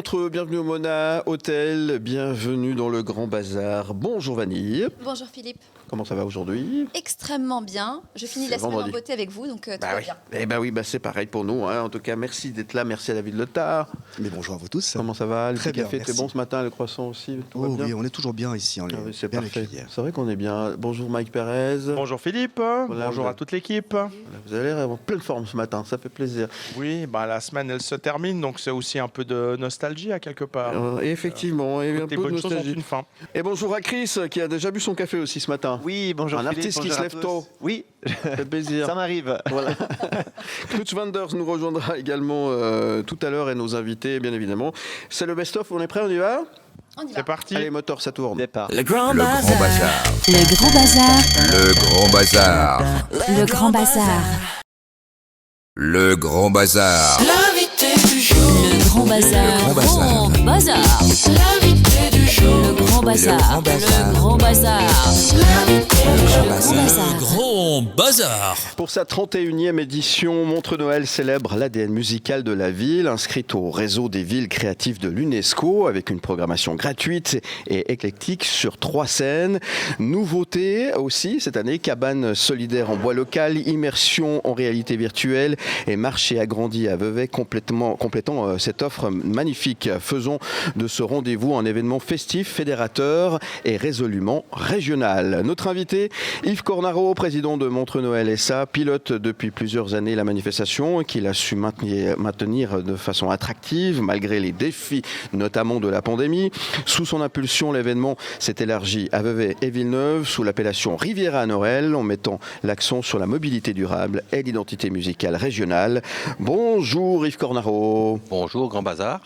Montreux, bienvenue au Mona Hôtel, bienvenue dans le Grand Bazar. Bonjour Vanille. Bonjour Philippe. Comment ça va aujourd'hui ? Extrêmement bien. Je finis la semaine en beauté avec vous, donc tout va bien. Eh ben oui, c'est pareil pour nous. En tout cas, merci d'être là. Merci à David Letard. Mais bonjour à vous tous. Comment ça va ? Le Très petit café bien, était merci. bon ce matin, le croissant aussi. Tout va bien. Oui, on est toujours bien ici. On est C'est bien parfait. accueillis. C'est vrai qu'on est bien. Bonjour Mike Perez. Bonjour Philippe, bonjour à toute l'équipe. Voilà, vous avez l'air d'avoir pleine forme ce matin, ça fait plaisir. Oui, la semaine elle se termine, donc c'est aussi un peu de nostalgie à quelque part. Et effectivement, et un Toutes les peu de bonnes choses ont nostalgie. une fin. Et bonjour à Chris qui a déjà bu son café aussi ce matin. Oui, bonjour Un Philippe, artiste qui bonjour se à lève tous. tôt. Oui, Ça fait plaisir. ça m'arrive. Voilà. Knut Wanders nous rejoindra également tout à l'heure et nos invités, bien évidemment. C'est le best-of, on est prêt, on y va ? On y va. C'est parti. Allez, moteur, ça tourne. Départ. Le Grand Le Bazar. Grand Bazar. Le Grand Bazar. Le Grand Bazar. Le Grand Bazar. Le Grand Bazar. Le Grand Bazar. Le Grand Bazar. Grand Bazar. Le Grand Bazar. Le Grand Bazar. Le Grand Bazar. Le Grand Grand Bazar. Pour sa 31e édition, Montreux Noël célèbre l'ADN musical de la ville, inscrite au réseau des villes créatives de l'UNESCO, avec une programmation gratuite et éclectique sur 3 scènes. Nouveauté aussi cette année, cabane solidaire en bois local, immersion en réalité virtuelle et marché agrandi à Vevey, complétant cette offre magnifique. Faisons de ce rendez-vous un événement festif, fédérateur et résolument régional. Notre invité, Yves Cornaro, président de Montreux Noël SA, pilote depuis plusieurs années la manifestation qu'il a su maintenir de façon attractive malgré les défis, notamment de la pandémie. Sous son impulsion, l'événement s'est élargi à Vevey et Villeneuve sous l'appellation Riviera Noël, en mettant l'accent sur la mobilité durable et l'identité musicale régionale. Bonjour Yves Cornaro. Bonjour Grand Bazar,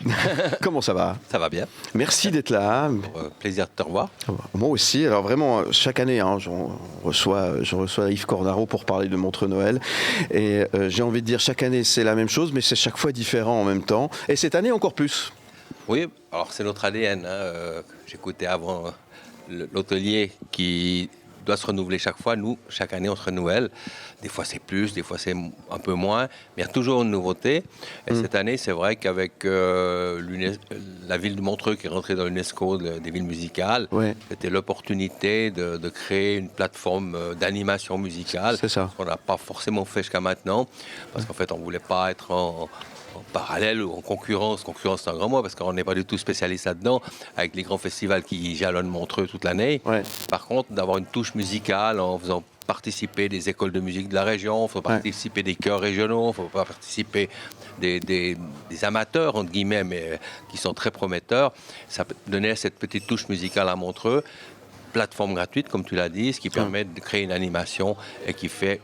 Comment ça va ? ça va bien, Merci d'être là. plaisir de te revoir. Moi aussi. Alors vraiment, chaque année, je reçois Yves Cornaro pour parler de Montreux Noël. Et j'ai envie de dire, chaque année, c'est la même chose, mais c'est chaque fois différent en même temps. Et cette année, encore plus. Oui, alors c'est notre ADN. J'écoutais avant l'hôtelier qui doit se renouveler chaque fois. Nous, chaque année, on se renouvelle. Des fois, c'est plus, des fois, c'est un peu moins. Mais il y a toujours une nouveauté. Et cette année, c'est vrai qu'avec la ville de Montreux qui est rentrée dans l'UNESCO des villes musicales, Ouais. c'était l'opportunité de créer une plateforme d'animation musicale. C'est ça. On n'a pas forcément fait jusqu'à maintenant. Parce qu'en fait, on ne voulait pas être en parallèle ou en concurrence. Concurrence, c'est un grand mot parce qu'on n'est pas du tout spécialiste là-dedans, avec les grands festivals qui jalonnent Montreux toute l'année. Ouais. Par contre, d'avoir une touche musicale en faisant participer des écoles de musique de la région, il faut participer des chœurs régionaux, il faut participer des amateurs, entre guillemets, mais qui sont très prometteurs. Ça peut donner cette petite touche musicale à Montreux. Plateforme gratuite, comme tu l'as dit, ce qui permet de créer une animation et qui fait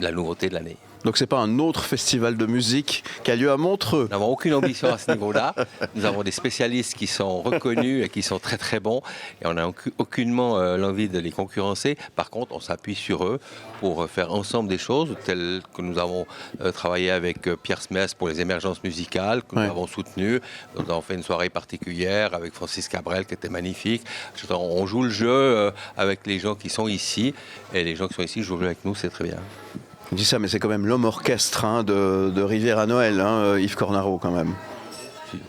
la nouveauté de l'année. Donc c'est pas un autre festival de musique qui a lieu à Montreux. Nous n'avons aucune ambition à ce niveau-là. Nous avons des spécialistes qui sont reconnus et qui sont très très bons. Et on n'a aucunement l'envie de les concurrencer. Par contre, on s'appuie sur eux pour faire ensemble des choses telles que nous avons travaillé avec Pierre Smith pour les émergences musicales, que nous avons soutenu. Nous avons fait une soirée particulière avec Francis Cabrel qui était magnifique. On joue le jeu avec les gens qui sont ici. Et les gens qui sont ici jouent le jeu avec nous, c'est très bien. Je dis ça, mais c'est quand même l'homme orchestre de Riviera Noël, Yves Cornaro, quand même.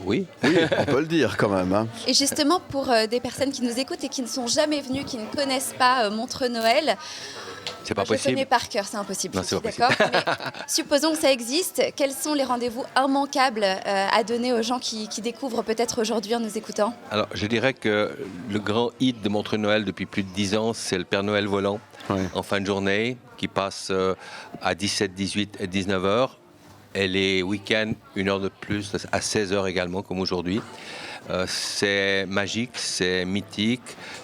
Oui. Oui, on peut le dire quand même. Et justement, pour des personnes qui nous écoutent et qui ne sont jamais venues, qui ne connaissent pas Montreux Noël, C'est pas je le possible. connais par cœur, c'est impossible. Non, je c'est suis pas d'accord. Mais supposons que ça existe. Quels sont les rendez-vous immanquables à donner aux gens qui découvrent peut-être aujourd'hui en nous écoutant ? Alors, je dirais que le grand hit de Montreux Noël depuis plus de 10 ans, c'est le Père Noël volant en fin de journée, qui passe à 17, 18 et 19 heures. Et les week-ends, 1 heure de plus, à 16 heures également, comme aujourd'hui. C'est magique, c'est mythique.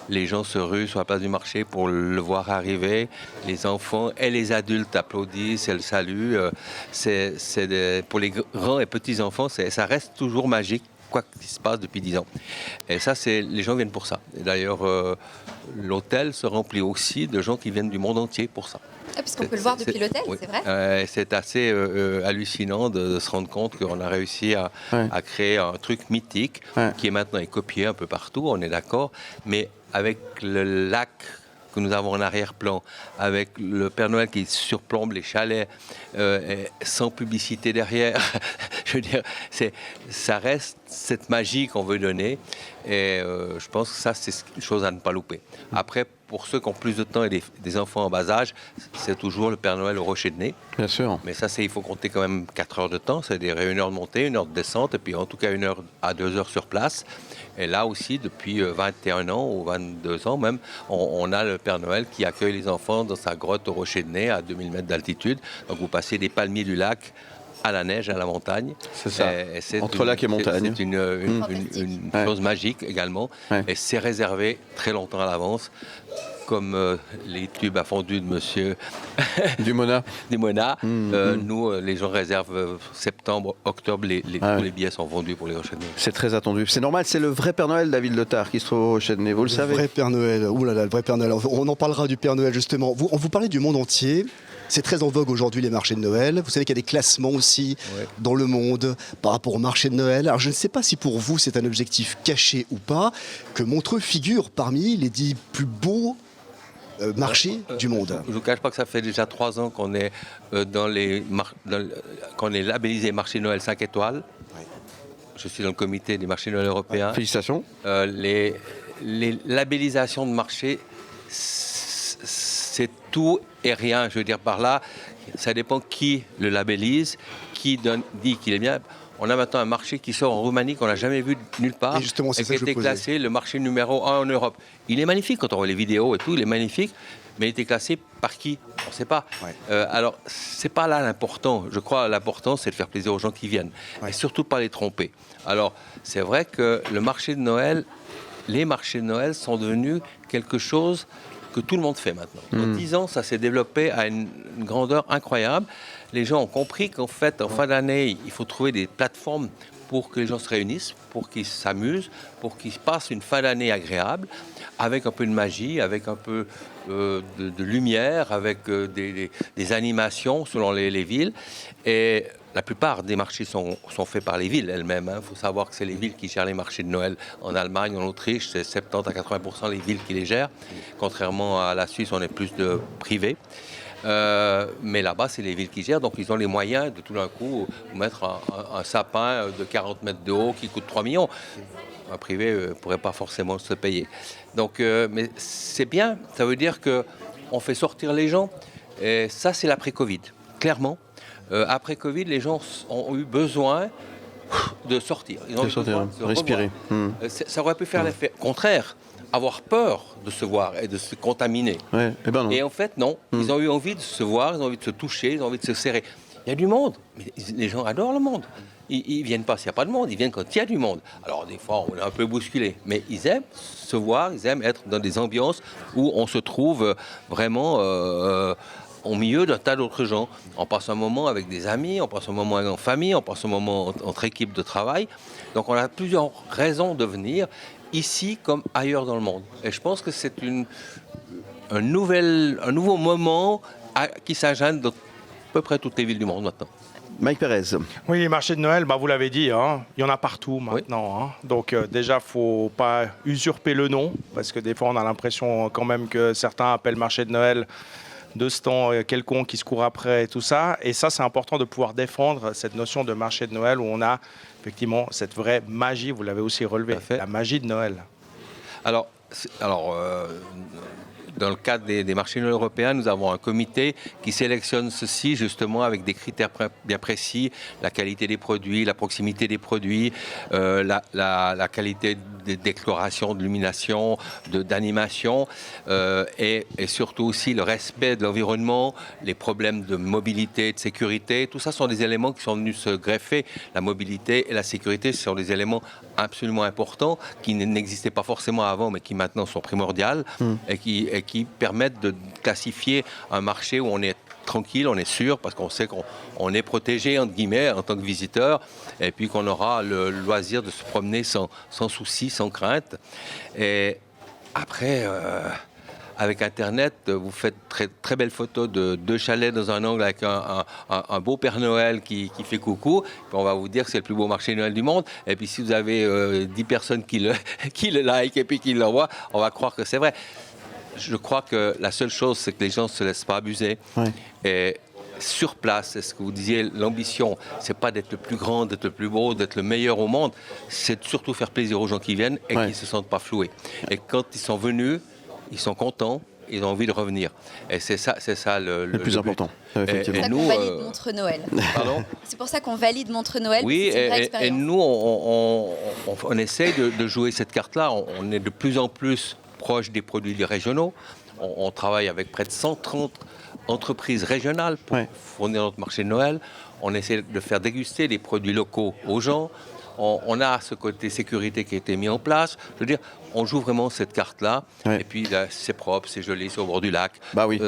Les gens se ruent sur la place du marché pour le voir arriver. Les enfants et les adultes applaudissent et le saluent. Pour les grands et petits enfants, ça reste toujours magique, quoi qu'il se passe depuis 10 ans. Et ça, les gens viennent pour ça. Et d'ailleurs, l'hôtel se remplit aussi de gens qui viennent du monde entier pour ça. Puisqu'on peut le voir depuis l'hôtel, oui. c'est vrai. C'est assez hallucinant de se rendre compte qu'on a réussi à créer un truc mythique qui est maintenant copié un peu partout, on est d'accord, mais avec le lac que nous avons en arrière-plan, avec le Père Noël qui surplombe les chalets, sans publicité derrière. Je veux dire, ça reste cette magie qu'on veut donner. Et je pense que ça, c'est une chose à ne pas louper. Après, pour ceux qui ont plus de temps et des enfants en bas âge, c'est toujours le Père Noël au rocher de nez. Bien sûr. Mais ça, il faut compter quand même 4 heures de temps. C'est-à-dire 1 heure de montée, 1 heure de descente, et puis en tout cas 1 heure à 2 heures sur place. Et là aussi, depuis 21 ans ou 22 ans même, on a le Père Noël qui accueille les enfants dans sa grotte au rocher de nez à 2000 mètres d'altitude. Donc vous passez des palmiers du lac à la neige, à la montagne. C'est ça. Entre lac et montagne. C'est une chose magique également. Ouais. Et c'est réservé très longtemps à l'avance, comme les tubes à fondu de monsieur Dumona. Nous, les gens réservent septembre, octobre, tous les billets sont vendus pour les Rochers de Nez. C'est très attendu. C'est normal, c'est le vrai Père Noël, David Letard, qui se trouve au Rocher de Nez, vous le savez. Le vrai Père Noël, ouh là là, le vrai Père Noël. On en parlera du Père Noël justement. On vous parlait du monde entier. C'est très en vogue aujourd'hui les marchés de Noël. Vous savez qu'il y a des classements aussi dans le monde par rapport au marché de Noël. Alors je ne sais pas si pour vous c'est un objectif caché ou pas, que Montreux figure parmi les 10 plus beaux marchés du monde. Je ne vous cache pas que ça fait déjà 3 ans qu'on est, qu'on est labellisé marché de Noël 5 étoiles. Ouais. Je suis dans le comité des marchés de Noël européens. Félicitations. Les labellisations de marché, c'est tout et rien. Je veux dire par là, ça dépend qui le labellise, qui dit qu'il est bien. On a maintenant un marché qui sort en Roumanie qu'on n'a jamais vu nulle part. Et justement, c'est et ça qui a que je été posais. classé le marché numéro 1 en Europe. Il est magnifique quand on voit les vidéos et tout, il est magnifique. Mais il était classé par qui? On ne sait pas. Ouais. Alors, c'est pas là l'important. Je crois que l'important, c'est de faire plaisir aux gens qui viennent. Ouais. Et surtout pas les tromper. Alors, c'est vrai que le marché de Noël, les marchés de Noël sont devenus quelque chose que tout le monde fait maintenant. En 10 ans, ça s'est développé à une grandeur incroyable. Les gens ont compris qu'en fait, en fin d'année, il faut trouver des plateformes pour que les gens se réunissent, pour qu'ils s'amusent, pour qu'ils passent une fin d'année agréable, avec un peu de magie, avec un peu de lumière, avec des animations selon les villes. Et la plupart des marchés sont faits par les villes elles-mêmes. Il faut savoir que c'est les villes qui gèrent les marchés de Noël. En Allemagne, en Autriche, c'est 70 à 80% les villes qui les gèrent. Contrairement à la Suisse, on est plus de privés. Mais là-bas, c'est les villes qui gèrent. Donc, ils ont les moyens de tout d'un coup mettre un sapin de 40 mètres de haut qui coûte 3 millions. Un privé ne pourrait pas forcément se payer. Donc, mais c'est bien. Ça veut dire qu'on fait sortir les gens. Et ça, c'est l'après-Covid. Clairement. Après Covid, les gens ont eu besoin de sortir. Ils ont eu besoin de se respirer. Ça aurait pu faire l'effet contraire, avoir peur de se voir et de se contaminer. Ouais. Eh ben non. Et en fait, non. Ils ont eu envie de se voir, ils ont envie de se toucher, ils ont envie de se serrer. Il y a du monde, mais les gens adorent le monde. Ils ne viennent pas s'il n'y a pas de monde, ils viennent quand il y a du monde. Alors des fois, on est un peu bousculé, mais ils aiment se voir, ils aiment être dans des ambiances où on se trouve vraiment au milieu d'un tas d'autres gens. On passe un moment avec des amis, on passe un moment en famille, on passe un moment entre équipes de travail. Donc on a plusieurs raisons de venir, ici comme ailleurs dans le monde. Et je pense que c'est un nouveau moment qui s'agende dans à peu près toutes les villes du monde maintenant. Mike Pérez. Oui, les marchés de Noël, vous l'avez dit, il y en a partout maintenant. Donc déjà, il ne faut pas usurper le nom, parce que des fois, on a l'impression quand même que certains appellent marché de Noël de stand quelconque qui se court après et tout ça. Et ça, c'est important de pouvoir défendre cette notion de marché de Noël où on a effectivement cette vraie magie, vous l'avez aussi relevé, la magie de Noël. Alors dans le cadre des marchés de Noël européens, nous avons un comité qui sélectionne ceci justement avec des critères bien précis, la qualité des produits, la proximité des produits, la qualité d'écloration, d'illumination, d'animation et surtout aussi le respect de l'environnement, les problèmes de mobilité, de sécurité. Tout ça sont des éléments qui sont venus se greffer. La mobilité et la sécurité sont des éléments absolument importants qui n'existaient pas forcément avant mais qui maintenant sont primordiaux et qui permettent de classifier un marché où on est tranquille, on est sûr, parce qu'on sait qu'on est protégé, entre guillemets, en tant que visiteur, et puis qu'on aura le loisir de se promener sans souci, sans crainte. Et après, avec Internet, vous faites très, très belles photos de 2 chalets dans un angle avec un beau Père Noël qui fait coucou. Puis on va vous dire que c'est le plus beau marché de Noël du monde. Et puis si vous avez 10 personnes qui le like et puis qui l'envoient, on va croire que c'est vrai. Je crois que la seule chose, c'est que les gens ne se laissent pas abuser. Ouais. Et sur place. C'est ce que vous disiez, l'ambition, c'est pas d'être le plus grand, d'être le plus beau, d'être le meilleur au monde, c'est de surtout faire plaisir aux gens qui viennent et qui ne se sentent pas floués. Et quand ils sont venus, ils sont contents, ils ont envie de revenir. Et c'est ça le plus important. Effectivement. C'est pour ça qu'on valide Montreux Noël. Pardon ? C'est pour ça qu'on valide Montreux Noël. Oui, c'est une vraie et expérience. nous, on essaye de jouer cette carte-là. On est de plus en plus proche des produits régionaux. On travaille avec près de 130 entreprises régionales pour fournir notre marché de Noël. On essaie de faire déguster les produits locaux aux gens. On a ce côté sécurité qui a été mis en place. Je veux dire, on joue vraiment cette carte-là. Ouais. Et puis, là, c'est propre, c'est joli, c'est au bord du lac. Bah oui.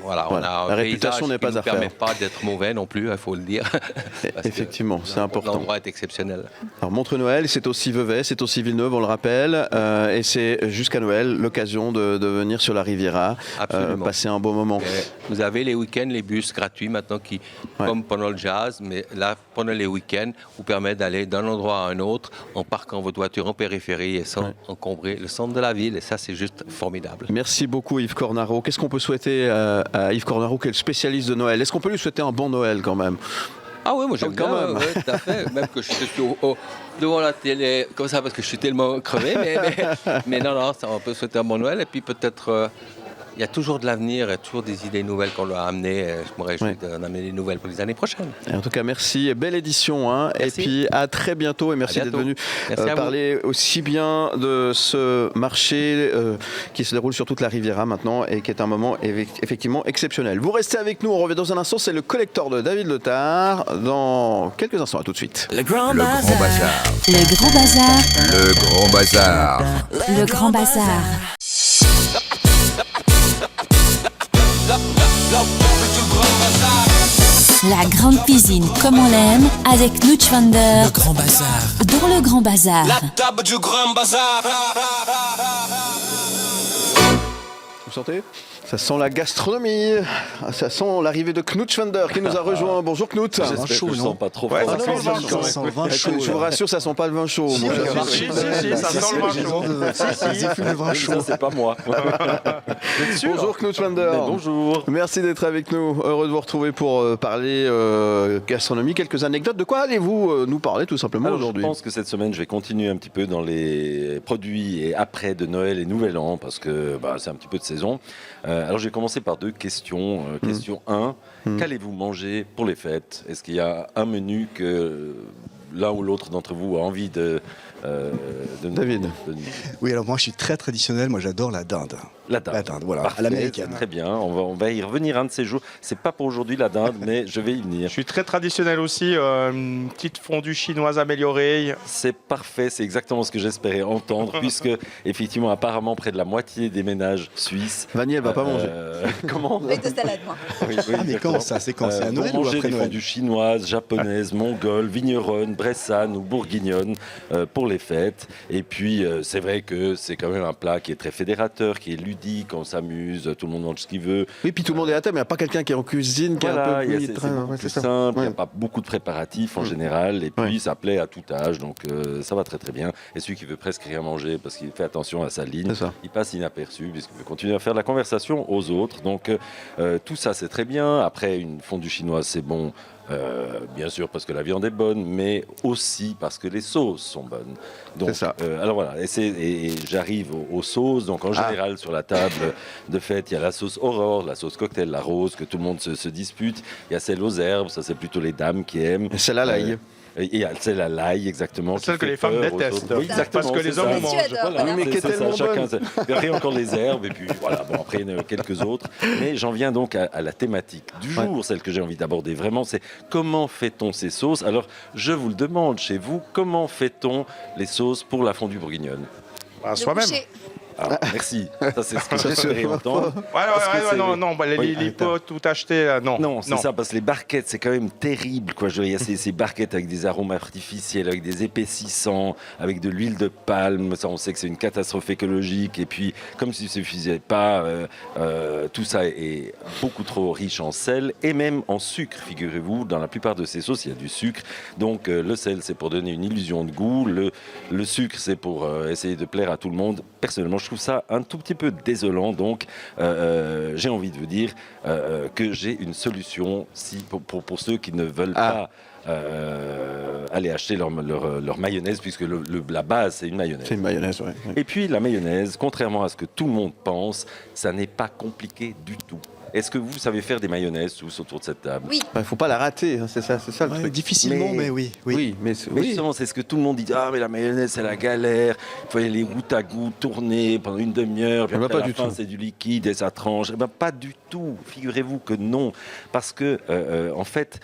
Voilà, on a La un réputation paysage n'est pas qui à ne permet refaire. pas d'être mauvais non plus, il faut le dire. Parce que Effectivement, c'est important. l'endroit est exceptionnel. Alors Montreux Noël, c'est aussi Vevey, c'est aussi Villeneuve, on le rappelle, et c'est jusqu'à Noël l'occasion de venir sur la Riviera, Absolument. passer un beau moment. Vous avez les week-ends, les bus gratuits maintenant qui, comme pendant le jazz, mais là, pendant les week-ends, vous permettent d'aller d'un endroit à un autre en parquant votre voiture en périphérie et sans encombrer le centre de la ville. Et ça, c'est juste formidable. Merci beaucoup Yves Cornaro. Qu'est-ce qu'on peut souhaiter à Yves Cornaro, qui est le spécialiste de Noël? Est-ce qu'on peut lui souhaiter un bon Noël quand même? Ah oui, moi j'aime Quand bien, même. ouais, tout à fait. Même que je suis devant la télé comme ça parce que je suis tellement crevé. Mais non, ça, on peut souhaiter un bon Noël. Et puis peut-être, il y a toujours de l'avenir, il y a toujours des idées nouvelles qu'on doit amener. Je me réjouis d'en amener des nouvelles pour les années prochaines. Et en tout cas, merci. Belle édition. Hein. Et Merci. puis à très bientôt. Et merci d'être bientôt. venu Merci à vous. parler aussi bien de ce marché qui se déroule sur toute la Riviera maintenant et qui est un moment effectivement exceptionnel. Vous restez avec nous. On revient dans un instant. C'est le collector de David Letard. Dans quelques instants. À tout de suite. Le Grand Bazar. Le Grand Bazar, Le Grand Bazar. le Grand Bazar. La grande cuisine comme on l'aime avec Nutschwander Le Grand Bazar. dans le Grand Bazar. Table du Grand Bazar. Vous sentez? Ça sent la gastronomie. Ça sent l'arrivée de Knut Schwander qui nous a rejoint. Bonjour Knut. Un chaud, non? pas trop Ouais, fort. ça sent le vin Ça chaud. sent le vin chaud. Je vous rassure, ça sent pas le vin chaud. Si, mon cher. si, ça sent le vin chaud. Ils effluent le vin chaud. Ça, c'est pas moi. Bonjour Knut Schwander. Bonjour. Merci d'être avec nous. Heureux de vous retrouver pour parler gastronomie. Quelques anecdotes. De quoi allez-vous nous parler tout simplement Alors, aujourd'hui? je pense que cette semaine, je vais continuer un petit peu dans les produits et après de Noël et Nouvel An parce que c'est un petit peu de saison. Alors, je vais commencer par deux questions. Question 1, qu'allez-vous manger pour les fêtes? Est-ce qu'il y a un menu que l'un ou l'autre d'entre vous a envie de David. Oui, alors moi je suis très traditionnel, moi j'adore la dinde. La dinde. La dinde, voilà, Parfait, à l'américaine. Très bien, on va y revenir un de ces jours. C'est pas pour aujourd'hui la dinde, mais je vais y venir. Je suis très traditionnel aussi. Une petite fondue chinoise améliorée. C'est parfait, c'est exactement ce que j'espérais entendre, puisque effectivement, apparemment, près de la moitié des ménages suisses. Vanille, elle va pas manger. Comment? Avec de salade, moi. Ah, mais quand ça? C'est quand? C'est à Noël vont ou manger après des Noël? fondues chinoises, japonaises, mongoles, vigneronnes, bressanes ou bourguignonnes pour les fêtes. Et puis, c'est vrai que c'est quand même un plat qui est très fédérateur, qui est ludique, on s'amuse, tout le monde mange ce qu'il veut. Oui, puis tout le monde est à table, mais il n'y a pas quelqu'un qui est en cuisine, qui est un Voilà, peu il y a- plus... c'est beaucoup Ouais, plus ça. simple, il n'y Ouais. a pas beaucoup de préparatifs en général, et puis ça plaît à tout âge, donc ça va très très bien. Et celui qui veut presque rien manger parce qu'il fait attention à sa ligne, C'est ça. il passe inaperçu puisqu'il veut continuer à faire de la conversation aux autres. Donc tout ça c'est très bien. Après une fondue chinoise c'est bon. Bien sûr parce que la viande est bonne, mais aussi parce que les sauces sont bonnes. Donc, C'est ça. alors voilà, et j'arrive aux sauces. Donc en général sur la table de fête, il y a la sauce Aurore, la sauce cocktail, la rose, que tout le monde se dispute. Il y a celle aux herbes, ça c'est plutôt les dames qui aiment. Et celle à l'ail. Et il y a celle à l'ail, exactement. Celle qui que fait les femmes peur aux détestent. autres. Oui, exactement, Parce que les c'est hommes ça. en mangent. Messieurs adorent, voilà. Mais qui est C'est ça, tellement chacun, bonne. il y a encore les herbes, et puis voilà, bon, après il y en a quelques autres. Mais j'en viens donc à la thématique du jour, celle que j'ai envie d'aborder vraiment, c'est comment fait-on ces sauces? Alors, je vous le demande chez vous, comment fait-on les sauces pour la fondue bourguignonne? À Le soi-même. boucher. Ah, merci, ça c'est ce que j'espérais entendre. Parce que c'est- Non, Oui, les pots tout achetés, là, non. Non, c'est ça, parce que les barquettes, c'est quand même terrible. Quoi. Il y a ces barquettes avec des arômes artificiels, avec des épaississants, avec de l'huile de palme. Ça, on sait que c'est une catastrophe écologique. Et puis, comme si ça ne suffisait pas, tout ça est beaucoup trop riche en sel et même en sucre, figurez-vous. Dans la plupart de ces sauces, il y a du sucre. Donc, le sel, c'est pour donner une illusion de goût. Le sucre, c'est pour essayer de plaire à tout le monde. Personnellement, je trouve ça un tout petit peu désolant. Donc, j'ai envie de vous dire que j'ai une solution pour ceux qui ne veulent pas aller acheter leur mayonnaise, puisque la base, c'est une mayonnaise. C'est une mayonnaise, oui. Et puis, la mayonnaise, contrairement à ce que tout le monde pense, ça n'est pas compliqué du tout. Est-ce que vous savez faire des mayonnaises tous autour de cette table? Oui. Il ne faut pas la rater, hein, c'est ça le truc. Difficilement, mais oui. Mais justement, c'est ce que tout le monde dit. Ah, mais la mayonnaise, c'est la galère. Il faut y aller goutte à goutte, tourner pendant une demi-heure. Puis après, à la fin, c'est du liquide et ça tranche. Eh ben, pas du tout. Figurez-vous que non. Parce que, en fait,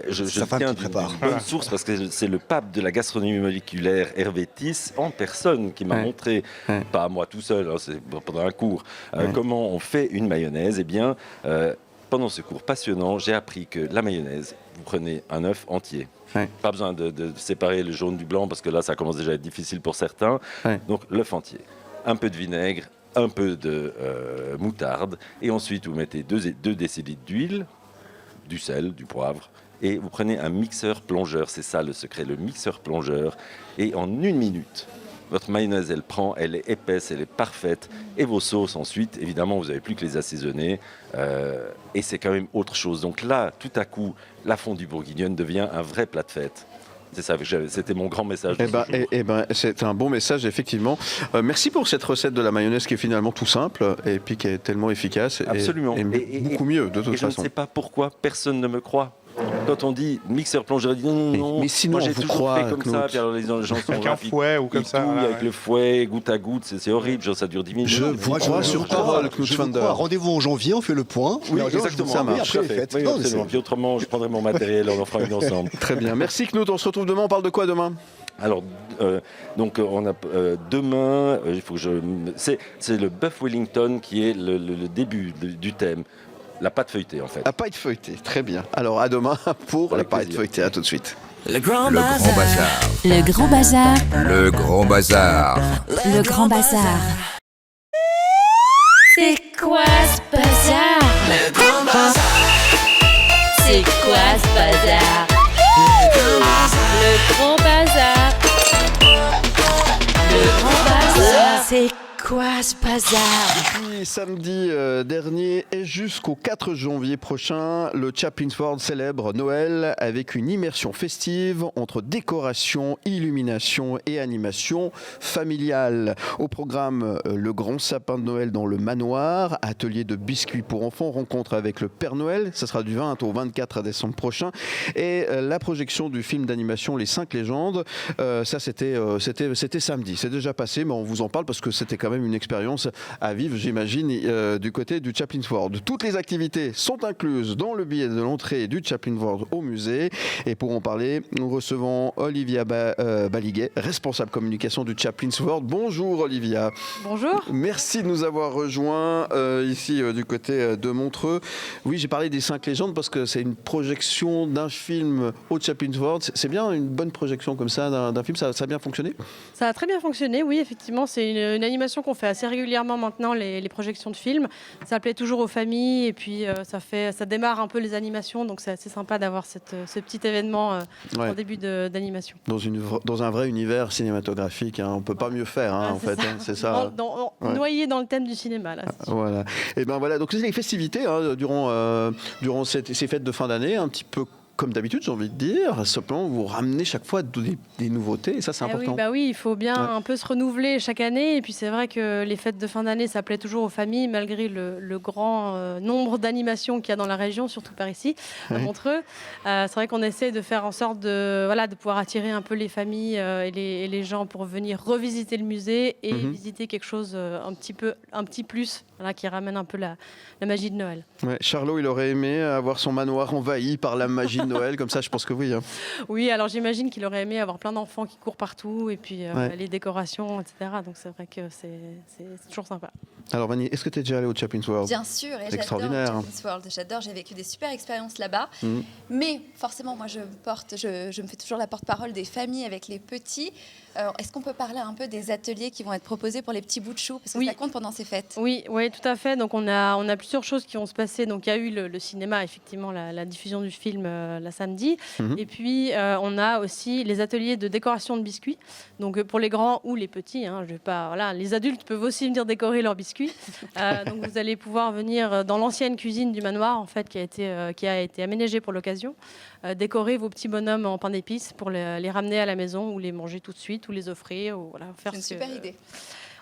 je tiens d'une bonne source, parce que c'est le pape de la gastronomie moléculaire, Hervé Tisse, en personne, qui m'a montré, pas moi tout seul, hein, c'est pendant un cours, comment on fait une mayonnaise. Eh bien, pendant ce cours passionnant, j'ai appris que la mayonnaise, vous prenez un œuf entier. Pas besoin de séparer le jaune du blanc, parce que là, ça commence déjà à être difficile pour certains. Donc, l'œuf entier, un peu de vinaigre, un peu de moutarde, et ensuite, vous mettez 2 décilitres d'huile, du sel, du poivre, et vous prenez un mixeur plongeur. C'est ça le secret, le mixeur plongeur. Et en 1 minute, votre mayonnaise, elle est épaisse, elle est parfaite. Et vos sauces, ensuite, évidemment, vous n'avez plus que les assaisonner. Et c'est quand même autre chose. Donc là, tout à coup, la fondue bourguignonne devient un vrai plat de fête. C'est ça, c'était mon grand message. C'est un bon message, effectivement. Merci pour cette recette de la mayonnaise qui est finalement tout simple et puis qui est tellement efficace. Absolument. Et beaucoup mieux, de toute façon. Je ne sais pas pourquoi personne ne me croit. Quand on dit mixeur plongeur, je dis non. Mais sinon, moi j'ai toujours fait comme Claude. ça. Puis alors les gens sont avec un fouet ou comme ça. Avec le fouet, goutte à goutte, c'est horrible. Genre, ça dure 10 minutes. Je vous crois sur parole, Claude Schwander. Rendez-vous en janvier, on fait le point. Oui, exactement. Ça marche. Oui, absolument. Puis autrement, je prendrai mon matériel, on en fera une ensemble. Très bien. Merci Knut. On se retrouve demain. On parle de quoi demain? Alors, donc on a demain. Il faut que c'est le bœuf Wellington qui est le début du thème. La pâte feuilletée, en fait. La pâte feuilletée, très bien. Alors, à demain pour la pâte feuilletée. À tout de suite. Le grand bazar. Le grand bazar. Le grand bazar. Le grand bazar. C'est quoi ce bazar? Le grand bazar. C'est quoi ce bazar? Le grand bazar. Le grand bazar. C'est quoi ce bazar? Depuis samedi dernier et jusqu'au 4 janvier prochain, le Chaplin's World célèbre Noël avec une immersion festive entre décoration, illumination et animation familiale. Au programme, le grand sapin de Noël dans le manoir, atelier de biscuits pour enfants, rencontre avec le Père Noël, ça sera du 20 au 24 décembre prochain, et la projection du film d'animation Les 5 légendes. Ça c'était samedi, c'est déjà passé, mais on vous en parle parce que c'était quand même une expérience à vivre, j'imagine, du côté du Chaplin's World. Toutes les activités sont incluses dans le billet de l'entrée du Chaplin's World au musée. Et pour en parler, nous recevons Olivia Baliguet, responsable communication du Chaplin's World. Bonjour Olivia. Bonjour. Merci de nous avoir rejoints ici du côté de Montreux. Oui, j'ai parlé des 5 légendes parce que c'est une projection d'un film au Chaplin's World. C'est bien une bonne projection comme ça d'un film, ça a bien fonctionné? Ça a très bien fonctionné, oui, effectivement. C'est une animation qu'on fait assez régulièrement maintenant, les projections de films. Ça plaît toujours aux familles et puis ça démarre un peu les animations, donc c'est assez sympa d'avoir ce petit événement en début d'animation. Dans un vrai univers cinématographique, hein. On ne peut pas mieux faire, en fait. Hein, c'est ça. Noyé dans le thème du cinéma. Là, voilà. Et ben voilà, donc c'est les festivités durant ces fêtes de fin d'année, un petit peu comme d'habitude, j'ai envie de dire. Simplement, vous ramenez chaque fois des nouveautés, et ça, c'est important. Oui, il faut bien un peu se renouveler chaque année. Et puis, c'est vrai que les fêtes de fin d'année, ça plaît toujours aux familles, malgré le grand nombre d'animations qu'il y a dans la région, surtout par ici, à Montreux. C'est vrai qu'on essaie de faire en sorte de pouvoir attirer un peu les familles et les gens pour venir revisiter le musée et visiter quelque chose un petit plus, qui ramène un peu la magie de Noël. Ouais, Charlot, il aurait aimé avoir son manoir envahi par la magie de Noël, comme ça, je pense que oui. Hein. Oui, alors j'imagine qu'il aurait aimé avoir plein d'enfants qui courent partout et puis les décorations, etc. Donc c'est vrai que c'est toujours sympa. Alors Vanny, est-ce que tu es déjà allée au Chaplin's World? Bien sûr, et j'adore le Chaplin's World. J'adore, j'ai vécu des super expériences là-bas. Mais forcément, moi, je me fais toujours la porte-parole des familles avec les petits. Est-ce qu'on peut parler un peu des ateliers qui vont être proposés pour les petits bouts de chou, parce que ça compte pendant ces fêtes? Oui, tout à fait. Donc on a plusieurs choses qui vont se passer. Donc il y a eu le cinéma, effectivement, la diffusion du film la samedi. Et puis, on a aussi les ateliers de décoration de biscuits. Donc, pour les grands ou les petits, je vais pas, les adultes peuvent aussi venir décorer leurs biscuits. Donc, vous allez pouvoir venir dans l'ancienne cuisine du manoir, en fait, qui a été aménagée pour l'occasion, décorer vos petits bonhommes en pain d'épices pour les ramener à la maison ou les manger tout de suite ou les offrir. Ou, faire C'est une super idée.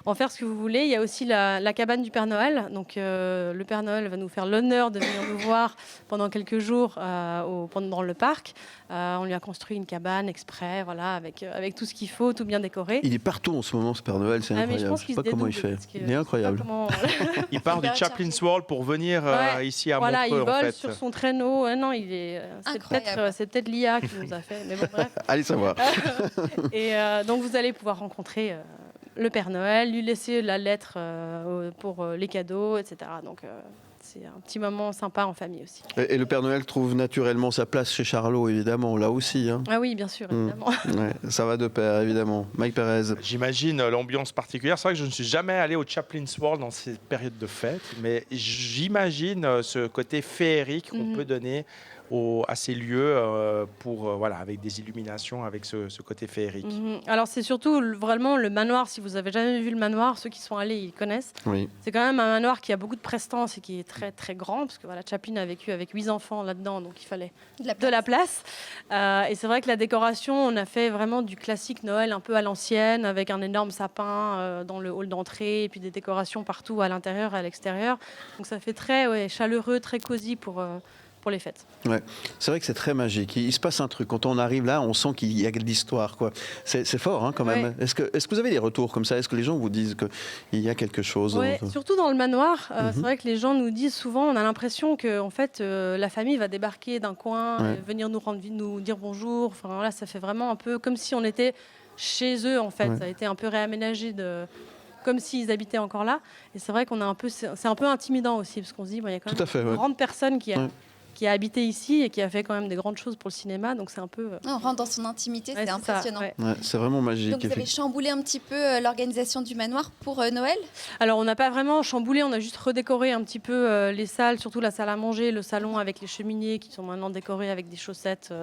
En faire ce que vous voulez. Il y a aussi la cabane du Père Noël. Donc, le Père Noël va nous faire l'honneur de venir nous voir pendant quelques jours dans le parc. On lui a construit une cabane exprès, avec tout ce qu'il faut, tout bien décoré. Il est partout en ce moment, ce Père Noël, c'est incroyable. Je sais pas comment il fait. Il est incroyable. Il part du Chaplin's World pour venir ici à Montreux. Il vole en fait. sur son traîneau. Non, c'est peut-être l'IA qui nous a fait. Mais bon, bref. Allez savoir. Et donc, vous allez pouvoir rencontrer le Père Noël, lui laisser la lettre pour les cadeaux, etc. Donc, c'est un petit moment sympa en famille aussi. Et le Père Noël trouve naturellement sa place chez Charlot, évidemment, là aussi. Ah oui, bien sûr, évidemment. Ça va de pair, évidemment. Mike Perez. J'imagine l'ambiance particulière. C'est vrai que je ne suis jamais allé au Chaplin's World dans ces périodes de fête, mais j'imagine ce côté féerique qu'on peut donner à ces lieux avec des illuminations, avec ce côté féerique. Alors c'est surtout vraiment le manoir. Si vous avez jamais vu le manoir, ceux qui sont allés, ils connaissent. Oui. C'est quand même un manoir qui a beaucoup de prestance et qui est très très grand, parce que Chaplin a vécu avec 8 enfants là-dedans, donc il fallait de la place. Et c'est vrai que la décoration, on a fait vraiment du classique Noël un peu à l'ancienne, avec un énorme sapin dans le hall d'entrée, et puis des décorations partout à l'intérieur et à l'extérieur. Donc ça fait très chaleureux, très cosy pour les fêtes. Ouais. C'est vrai que c'est très magique. Il se passe un truc. Quand on arrive là, on sent qu'il y a de l'histoire. C'est fort quand même. Est-ce que vous avez des retours comme ça? Est-ce que les gens vous disent qu'il y a quelque chose? Surtout dans le manoir. C'est vrai que les gens nous disent souvent, on a l'impression que en fait, la famille va débarquer d'un coin, venir nous dire bonjour. Enfin, ça fait vraiment un peu comme si on était chez eux. En fait, ça a été un peu réaménagé comme s'ils habitaient encore là. Et c'est vrai c'est un peu intimidant aussi, parce qu'on se dit, il y a quand même une grande personne qui a habité ici et qui a fait quand même des grandes choses pour le cinéma, donc c'est un peu... On rentre dans son intimité, c'est impressionnant. C'est vraiment magique. Donc vous avez chamboulé un petit peu l'organisation du manoir pour Noël? Alors on n'a pas vraiment chamboulé, on a juste redécoré un petit peu les salles, surtout la salle à manger, le salon avec les cheminées qui sont maintenant décorées avec des chaussettes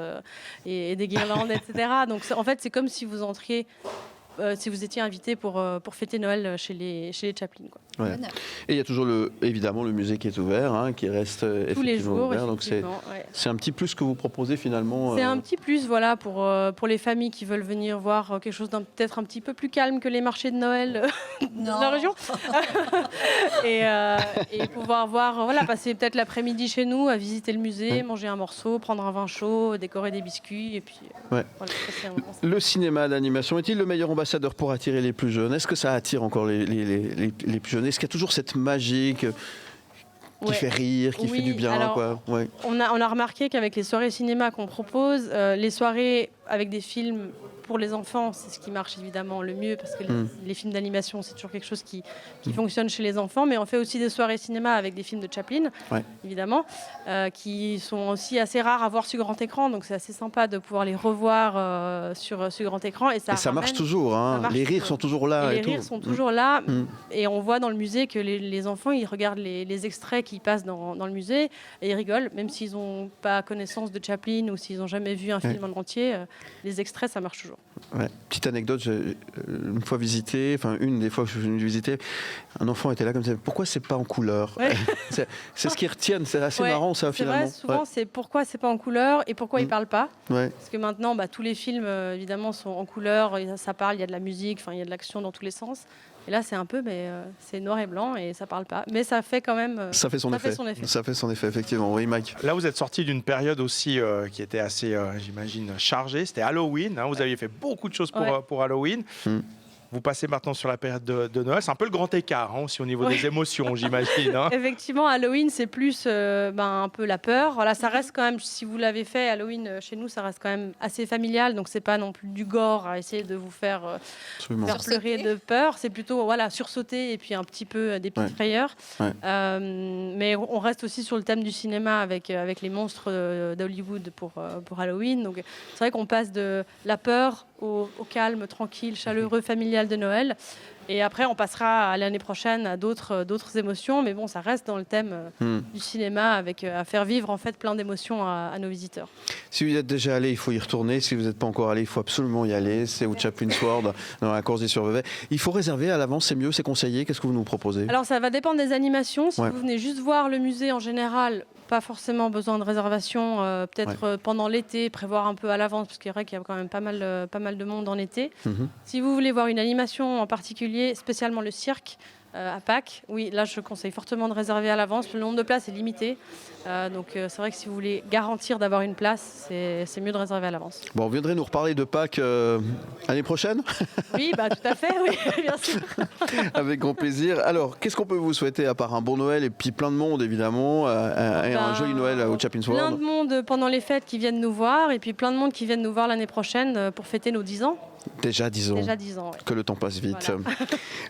et des guirlandes, etc. Donc en fait c'est comme si vous entriez... si vous étiez invité pour fêter Noël chez les Chaplin. Ouais. Et il y a toujours évidemment le musée qui est ouvert, qui reste tous les jours, ouvert. Donc c'est un petit plus que vous proposez finalement. C'est un petit plus pour les familles qui veulent venir voir quelque chose peut-être un petit peu plus calme que les marchés de Noël de la région. et pouvoir passer peut-être l'après-midi chez nous, à visiter le musée, manger un morceau, prendre un vin chaud, décorer des biscuits. Et puis, le cinéma d'animation est-il le meilleur ambassadeur pour attirer les plus jeunes? Est-ce que ça attire encore les plus jeunes? Est-ce qu'il y a toujours cette magie qui fait rire, qui fait du bien? Alors, on a remarqué qu'avec les soirées cinéma qu'on propose, les soirées avec des films pour les enfants, c'est ce qui marche évidemment le mieux, parce que les films d'animation, c'est toujours quelque chose qui fonctionne chez les enfants, mais on fait aussi des soirées cinéma avec des films de Chaplin, évidemment, qui sont aussi assez rares à voir sur grand écran, donc c'est assez sympa de pouvoir les revoir sur grand écran. Et ça marche toujours, les rires sont toujours là. Les rires sont toujours là, et on voit dans le musée que les enfants, ils regardent les extraits qui passent dans le musée, et ils rigolent, même s'ils n'ont pas connaissance de Chaplin ou s'ils n'ont jamais vu un film en entier, les extraits, ça marche toujours. Petite anecdote, j'ai une fois visité, une des fois que je suis venu visiter, un enfant était là comme ça. Pourquoi c'est pas en couleur? C'est ce qu'ils retiennent, c'est assez marrant ça finalement. C'est vrai, souvent c'est pourquoi c'est pas en couleur et pourquoi ils parlent pas. Parce que maintenant tous les films évidemment sont en couleur, et ça parle, il y a de la musique, il y a de l'action dans tous les sens. Et là, c'est un peu, c'est noir et blanc et ça parle pas. Mais ça fait quand même. Ça fait son effet. Ça fait son effet, effectivement. Oui, Mike. Là, vous êtes sorti d'une période aussi qui était assez, j'imagine, chargée. C'était Halloween. Vous aviez fait beaucoup de choses pour Halloween. Vous passez maintenant sur la période de Noël. C'est un peu le grand écart aussi au niveau des émotions, j'imagine. Effectivement, Halloween, c'est plus un peu la peur. Voilà, ça reste quand même, si vous l'avez fait, Halloween, chez nous, ça reste quand même assez familial. Donc, c'est pas non plus du gore à essayer de vous faire pleurer de peur. C'est plutôt sursauter et puis un petit peu des petites frayeurs. Mais on reste aussi sur le thème du cinéma avec les monstres d'Hollywood pour Halloween. Donc, c'est vrai qu'on passe de la peur au calme, tranquille, chaleureux, familial de Noël. Et après, on passera à l'année prochaine à d'autres émotions. Mais bon, ça reste dans le thème du cinéma, avec à faire vivre en fait plein d'émotions à nos visiteurs. Si vous y êtes déjà allé, il faut y retourner. Si vous n'êtes pas encore allé, il faut absolument y aller. C'est au Chaplin's World, dans la course des Survevets. Il faut réserver à l'avance, c'est mieux, c'est conseillé. Qu'est-ce que vous nous proposez? Alors, ça va dépendre des animations. Si vous venez juste voir le musée en général, pas forcément besoin de réservation, peut-être pendant l'été, prévoir un peu à l'avance, parce qu'il est vrai qu'il y a quand même pas mal de monde en été. Si vous voulez voir une animation en particulier, spécialement le cirque, à Pâques, oui, là je conseille fortement de réserver à l'avance. Le nombre de places est limité, donc c'est vrai que si vous voulez garantir d'avoir une place, c'est mieux de réserver à l'avance. Bon, vous viendrez nous reparler de Pâques l'année prochaine? Oui, bah, tout à fait, oui, bien sûr. Avec grand plaisir. Alors, qu'est-ce qu'on peut vous souhaiter à part un bon Noël et puis plein de monde évidemment, et un joli Noël au Chaplin's World? Plein de monde pendant les fêtes qui viennent nous voir, et puis plein de monde qui viennent nous voir l'année prochaine pour fêter nos 10 ans. Déjà 10 ans. Déjà 10 ans, ouais. Que le temps passe vite. Voilà.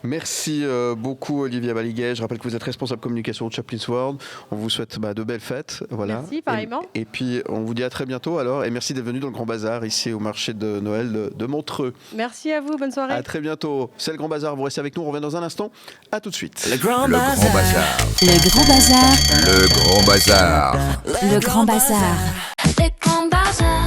Merci beaucoup Olivia Baliguet. Je rappelle que vous êtes responsable communication au Chaplin's World. On vous souhaite de belles fêtes. Voilà. Merci, pareillement. Et puis on vous dit à très bientôt alors. Et merci d'être venu dans le Grand Bazar ici au marché de Noël de Montreux. Merci à vous, bonne soirée. À très bientôt. C'est le Grand Bazar. Vous restez avec nous. On revient dans un instant. À tout de suite. Le Grand Bazar. Le Grand Bazar. Le Grand Bazar. Le Grand Bazar. Le Grand Bazar.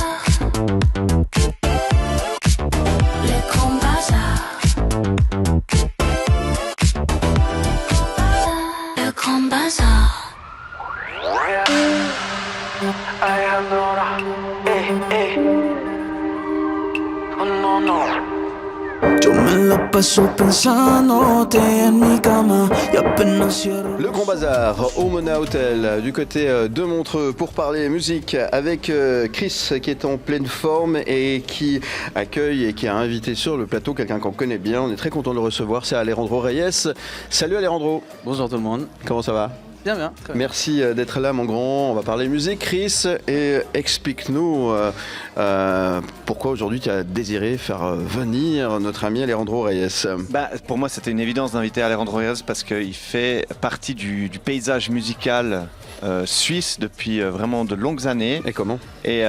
Le Grand Bazar au Mona Hotel du côté de Montreux pour parler musique avec Chris qui est en pleine forme et qui accueille et qui a invité sur le plateau quelqu'un qu'on connaît bien. On est très content de le recevoir, c'est Alejandro Reyes. Salut Alejandro. Bonjour tout le monde. Comment ça va? Bien, bien. Merci d'être là, mon grand. On va parler musique, Chris, et explique-nous pourquoi aujourd'hui tu as désiré faire venir notre ami Alejandro Reyes. Pour moi, c'était une évidence d'inviter Alejandro Reyes parce qu'il fait partie du paysage musical suisse depuis vraiment de longues années. Et comment? Et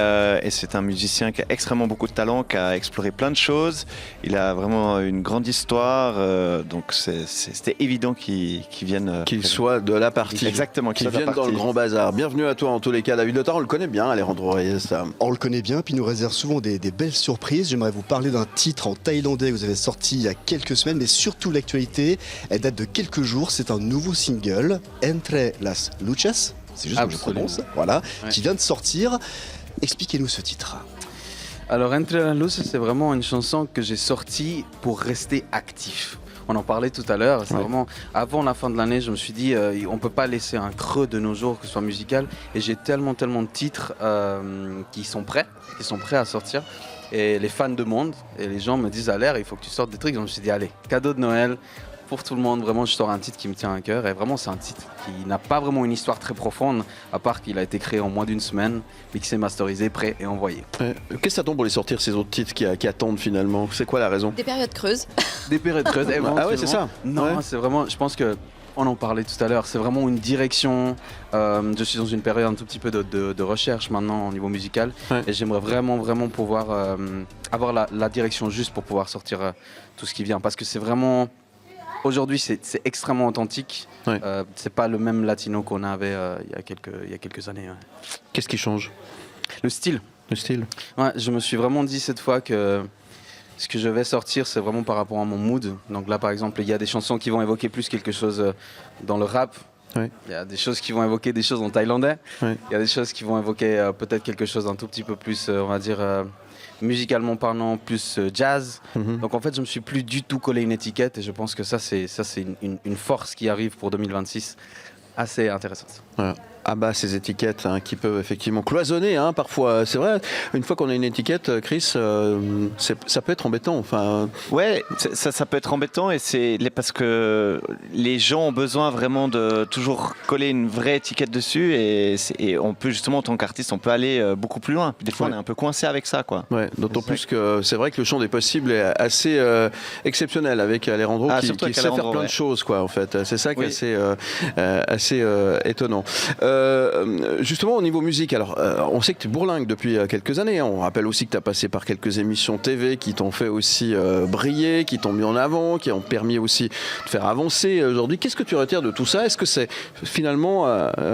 c'est un musicien qui a extrêmement beaucoup de talent, qui a exploré plein de choses. Il a vraiment une grande histoire, donc c'était évident qu'il vienne. Qu'il soit de la partie. Exactement. Qu'il vienne dans le Grand Bazar. Bienvenue à toi en tous les cas. David Lothar, on le connaît bien, Alejandro Reyes. On le connaît bien, puis il nous réserve souvent des belles surprises. J'aimerais vous parler d'un titre en thaïlandais que vous avez sorti il y a quelques semaines, mais surtout l'actualité, elle date de quelques jours. C'est un nouveau single, Entre las Luchas. C'est juste comme je prononce, voilà, qui vient de sortir. Expliquez-nous ce titre. Alors, Entre las Luces, c'est vraiment une chanson que j'ai sortie pour rester actif. On en parlait tout à l'heure, c'est vraiment avant la fin de l'année, je me suis dit on peut pas laisser un creux de nos jours, que ce soit musical, et j'ai tellement de titres qui sont prêts à sortir, et les fans demandent, et les gens me disent à l'air, il faut que tu sortes des trucs, donc je me suis dit allez, cadeau de Noël pour tout le monde, vraiment je sors un titre qui me tient à cœur, et vraiment c'est un titre qui n'a pas vraiment une histoire très profonde, à part qu'il a été créé en moins d'une semaine, mixé, masterisé, prêt et envoyé. Qu'est-ce que ça tombe pour les sortir ces autres titres qui attendent finalement? C'est quoi la raison? Des périodes creuses. Des périodes creuses, Ah ouais, c'est ça? Non, c'est vraiment, je pense que on en parlait tout à l'heure, c'est vraiment une direction. Je suis dans une période un tout petit peu de recherche maintenant au niveau musical, et j'aimerais vraiment pouvoir avoir la direction juste pour pouvoir sortir tout ce qui vient, parce que c'est vraiment... Aujourd'hui, c'est extrêmement authentique. C'est pas le même latino qu'on avait il y a quelques années. Qu'est-ce qui change? Le style. Le style. Ouais, je me suis vraiment dit cette fois que ce que je vais sortir, c'est vraiment par rapport à mon mood. Donc là, par exemple, il y a des chansons qui vont évoquer plus quelque chose dans le rap. Il y a des choses qui vont évoquer des choses en thaïlandais. Il y a des choses qui vont évoquer peut-être quelque chose d'un tout petit peu plus, on va dire... musicalement parlant, plus jazz. Donc en fait, je me suis plus du tout collé une étiquette, et je pense que ça c'est une force qui arrive pour 2026 assez intéressante. Ah bah ces étiquettes qui peuvent effectivement cloisonner parfois, c'est vrai. Une fois qu'on a une étiquette, Chris, ça peut être embêtant. Enfin... Ouais, ça peut être embêtant, et c'est parce que les gens ont besoin vraiment de toujours coller une vraie étiquette dessus, et on peut justement en tant qu'artiste, on peut aller beaucoup plus loin. Des fois, on est un peu coincé avec ça, quoi. Ouais, d'autant plus que c'est vrai que le champ des possibles est assez exceptionnel avec Alejandro qui sait faire plein de choses, quoi. En fait, c'est ça qui est assez étonnant. Justement, au niveau musique, alors on sait que tu bourlingues depuis quelques années. On rappelle aussi que tu as passé par quelques émissions TV qui t'ont fait aussi briller, qui t'ont mis en avant, qui ont permis aussi de faire avancer aujourd'hui. Qu'est-ce que tu retires de tout ça? Est-ce que c'est finalement,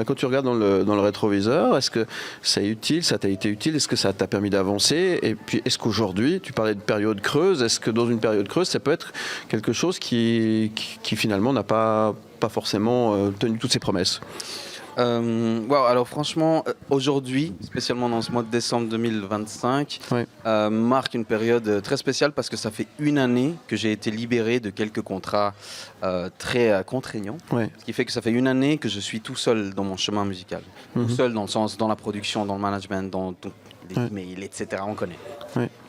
quand tu regardes dans le rétroviseur, est-ce que c'est utile, ça t'a été utile? Est-ce que ça t'a permis d'avancer? Et puis, est-ce qu'aujourd'hui, tu parlais de période creuse, est-ce que dans une période creuse, ça peut être quelque chose qui finalement n'a pas forcément tenu toutes ses promesses? Alors franchement, aujourd'hui, spécialement dans ce mois de décembre 2025, marque une période très spéciale parce que ça fait une année que j'ai été libéré de quelques contrats très contraignants. Ce qui fait que ça fait une année que je suis tout seul dans mon chemin musical. Tout seul dans le sens, dans la production, dans le management, dans les emails, etc. On connaît.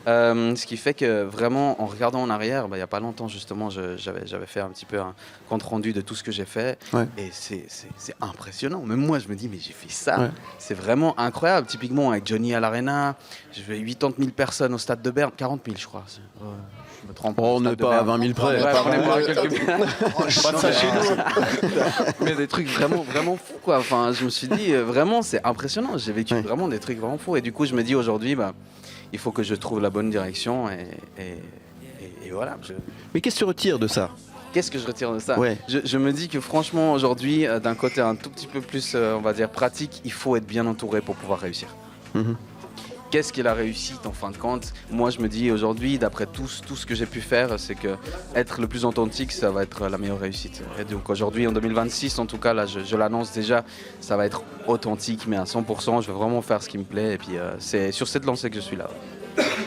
Ce qui fait que vraiment, en regardant en arrière, il n'y a pas longtemps justement, j'avais fait un petit peu un compte rendu de tout ce que j'ai fait. Et c'est impressionnant. Même moi, je me dis, mais j'ai fait ça. C'est vraiment incroyable. Typiquement, avec Johnny à l'Arena, j'ai fait 80 000 personnes au stade de Berne. 40 000, je crois. Je me trompe. On n'est pas à 20 000 près. On est pas à quelques mille. Pas de ça chez nous. Mais des trucs vraiment, vraiment fous, quoi. Enfin, je me suis dit, vraiment, c'est impressionnant. J'ai vécu vraiment des trucs vraiment fous. Et du coup, je me dis aujourd'hui, il faut que je trouve la bonne direction et voilà. Mais qu'est-ce que tu retires de ça? Qu'est-ce que je retire de ça? Je me dis que franchement, aujourd'hui, d'un côté un tout petit peu plus, on va dire, pratique, il faut être bien entouré pour pouvoir réussir. Qu'est-ce qu'est la réussite en fin de compte? Moi, je me dis aujourd'hui, d'après tout ce que j'ai pu faire, c'est que être le plus authentique, ça va être la meilleure réussite. Et donc aujourd'hui, en 2026, en tout cas, là, je l'annonce déjà, ça va être authentique, mais à 100%. Je vais vraiment faire ce qui me plaît. Et puis, c'est sur cette lancée que je suis là.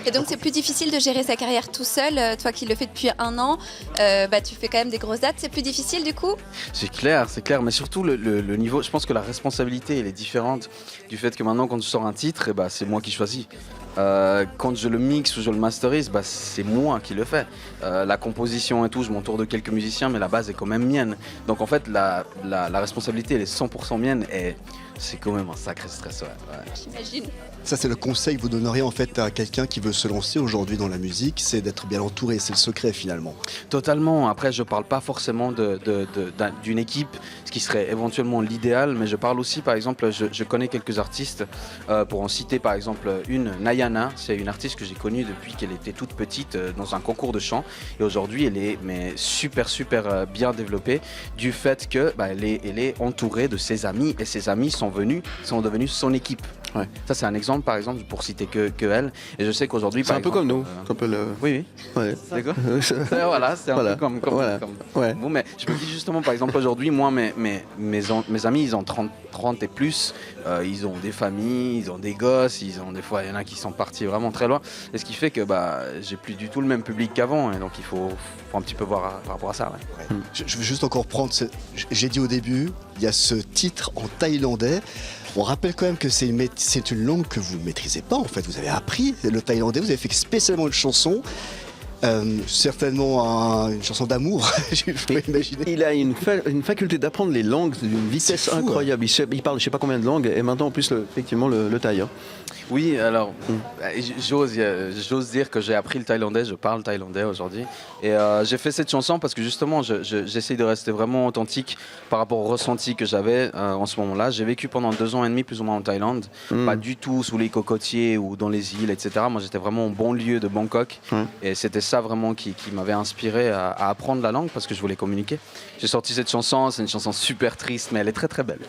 Et donc c'est plus difficile de gérer sa carrière tout seul, toi qui le fais depuis un an, tu fais quand même des grosses dates, c'est plus difficile du coup? C'est clair, mais surtout le niveau, je pense que la responsabilité elle est différente du fait que maintenant quand je sors un titre, c'est moi qui choisis. Quand je le mixe ou je le masterise, c'est moi qui le fais. La composition et tout, je m'entoure de quelques musiciens, mais la base est quand même mienne. Donc en fait, la responsabilité elle est 100% mienne et c'est quand même un sacré stress. J'imagine. Ça, c'est le conseil que vous donneriez en fait à quelqu'un qui veut se lancer aujourd'hui dans la musique, c'est d'être bien entouré, c'est le secret finalement. Totalement. Après, je parle pas forcément d'une équipe, ce qui serait éventuellement l'idéal, mais je parle aussi, par exemple, je connais quelques artistes, pour en citer par exemple une, Nayana, c'est une artiste que j'ai connue depuis qu'elle était toute petite dans un concours de chant, et aujourd'hui elle est super bien développée du fait que elle est entourée de ses amis, et ses amis sont devenus son équipe. Ça c'est un exemple par exemple pour citer que elle, et je sais qu'aujourd'hui c'est un peu comme nous. Oui. D'accord. Voilà, c'est un peu comme vous, mais je me dis justement par exemple aujourd'hui moi mes amis ils ont 30 et plus, ils ont des familles, ils ont des gosses, des fois il y en a qui sont partis vraiment très loin, et ce qui fait que j'ai plus du tout le même public qu'avant, et donc il faut un petit peu voir par rapport à ça. Je veux juste encore prendre j'ai dit au début, il y a ce titre en thaïlandais. On rappelle quand même que c'est une langue que vous ne maîtrisez pas en fait. Vous avez appris le thaïlandais, vous avez fait spécialement une chanson. Certainement une chanson d'amour, je peux imaginer. Il a une faculté d'apprendre les langues d'une vitesse incroyable. Il parle je sais pas combien de langues, et maintenant en plus effectivement le thaï. Oui, alors j'ose dire que j'ai appris le thaïlandais, je parle thaïlandais aujourd'hui, et j'ai fait cette chanson parce que justement j'essaie de rester vraiment authentique par rapport au ressenti que j'avais en ce moment-là. J'ai vécu pendant 2 ans et demi plus ou moins en Thaïlande, pas du tout sous les cocotiers ou dans les îles, etc. Moi j'étais vraiment au banlieue de Bangkok, et c'était ça vraiment qui m'avait inspiré à apprendre la langue parce que je voulais communiquer. J'ai sorti cette chanson, c'est une chanson super triste, mais elle est très très belle.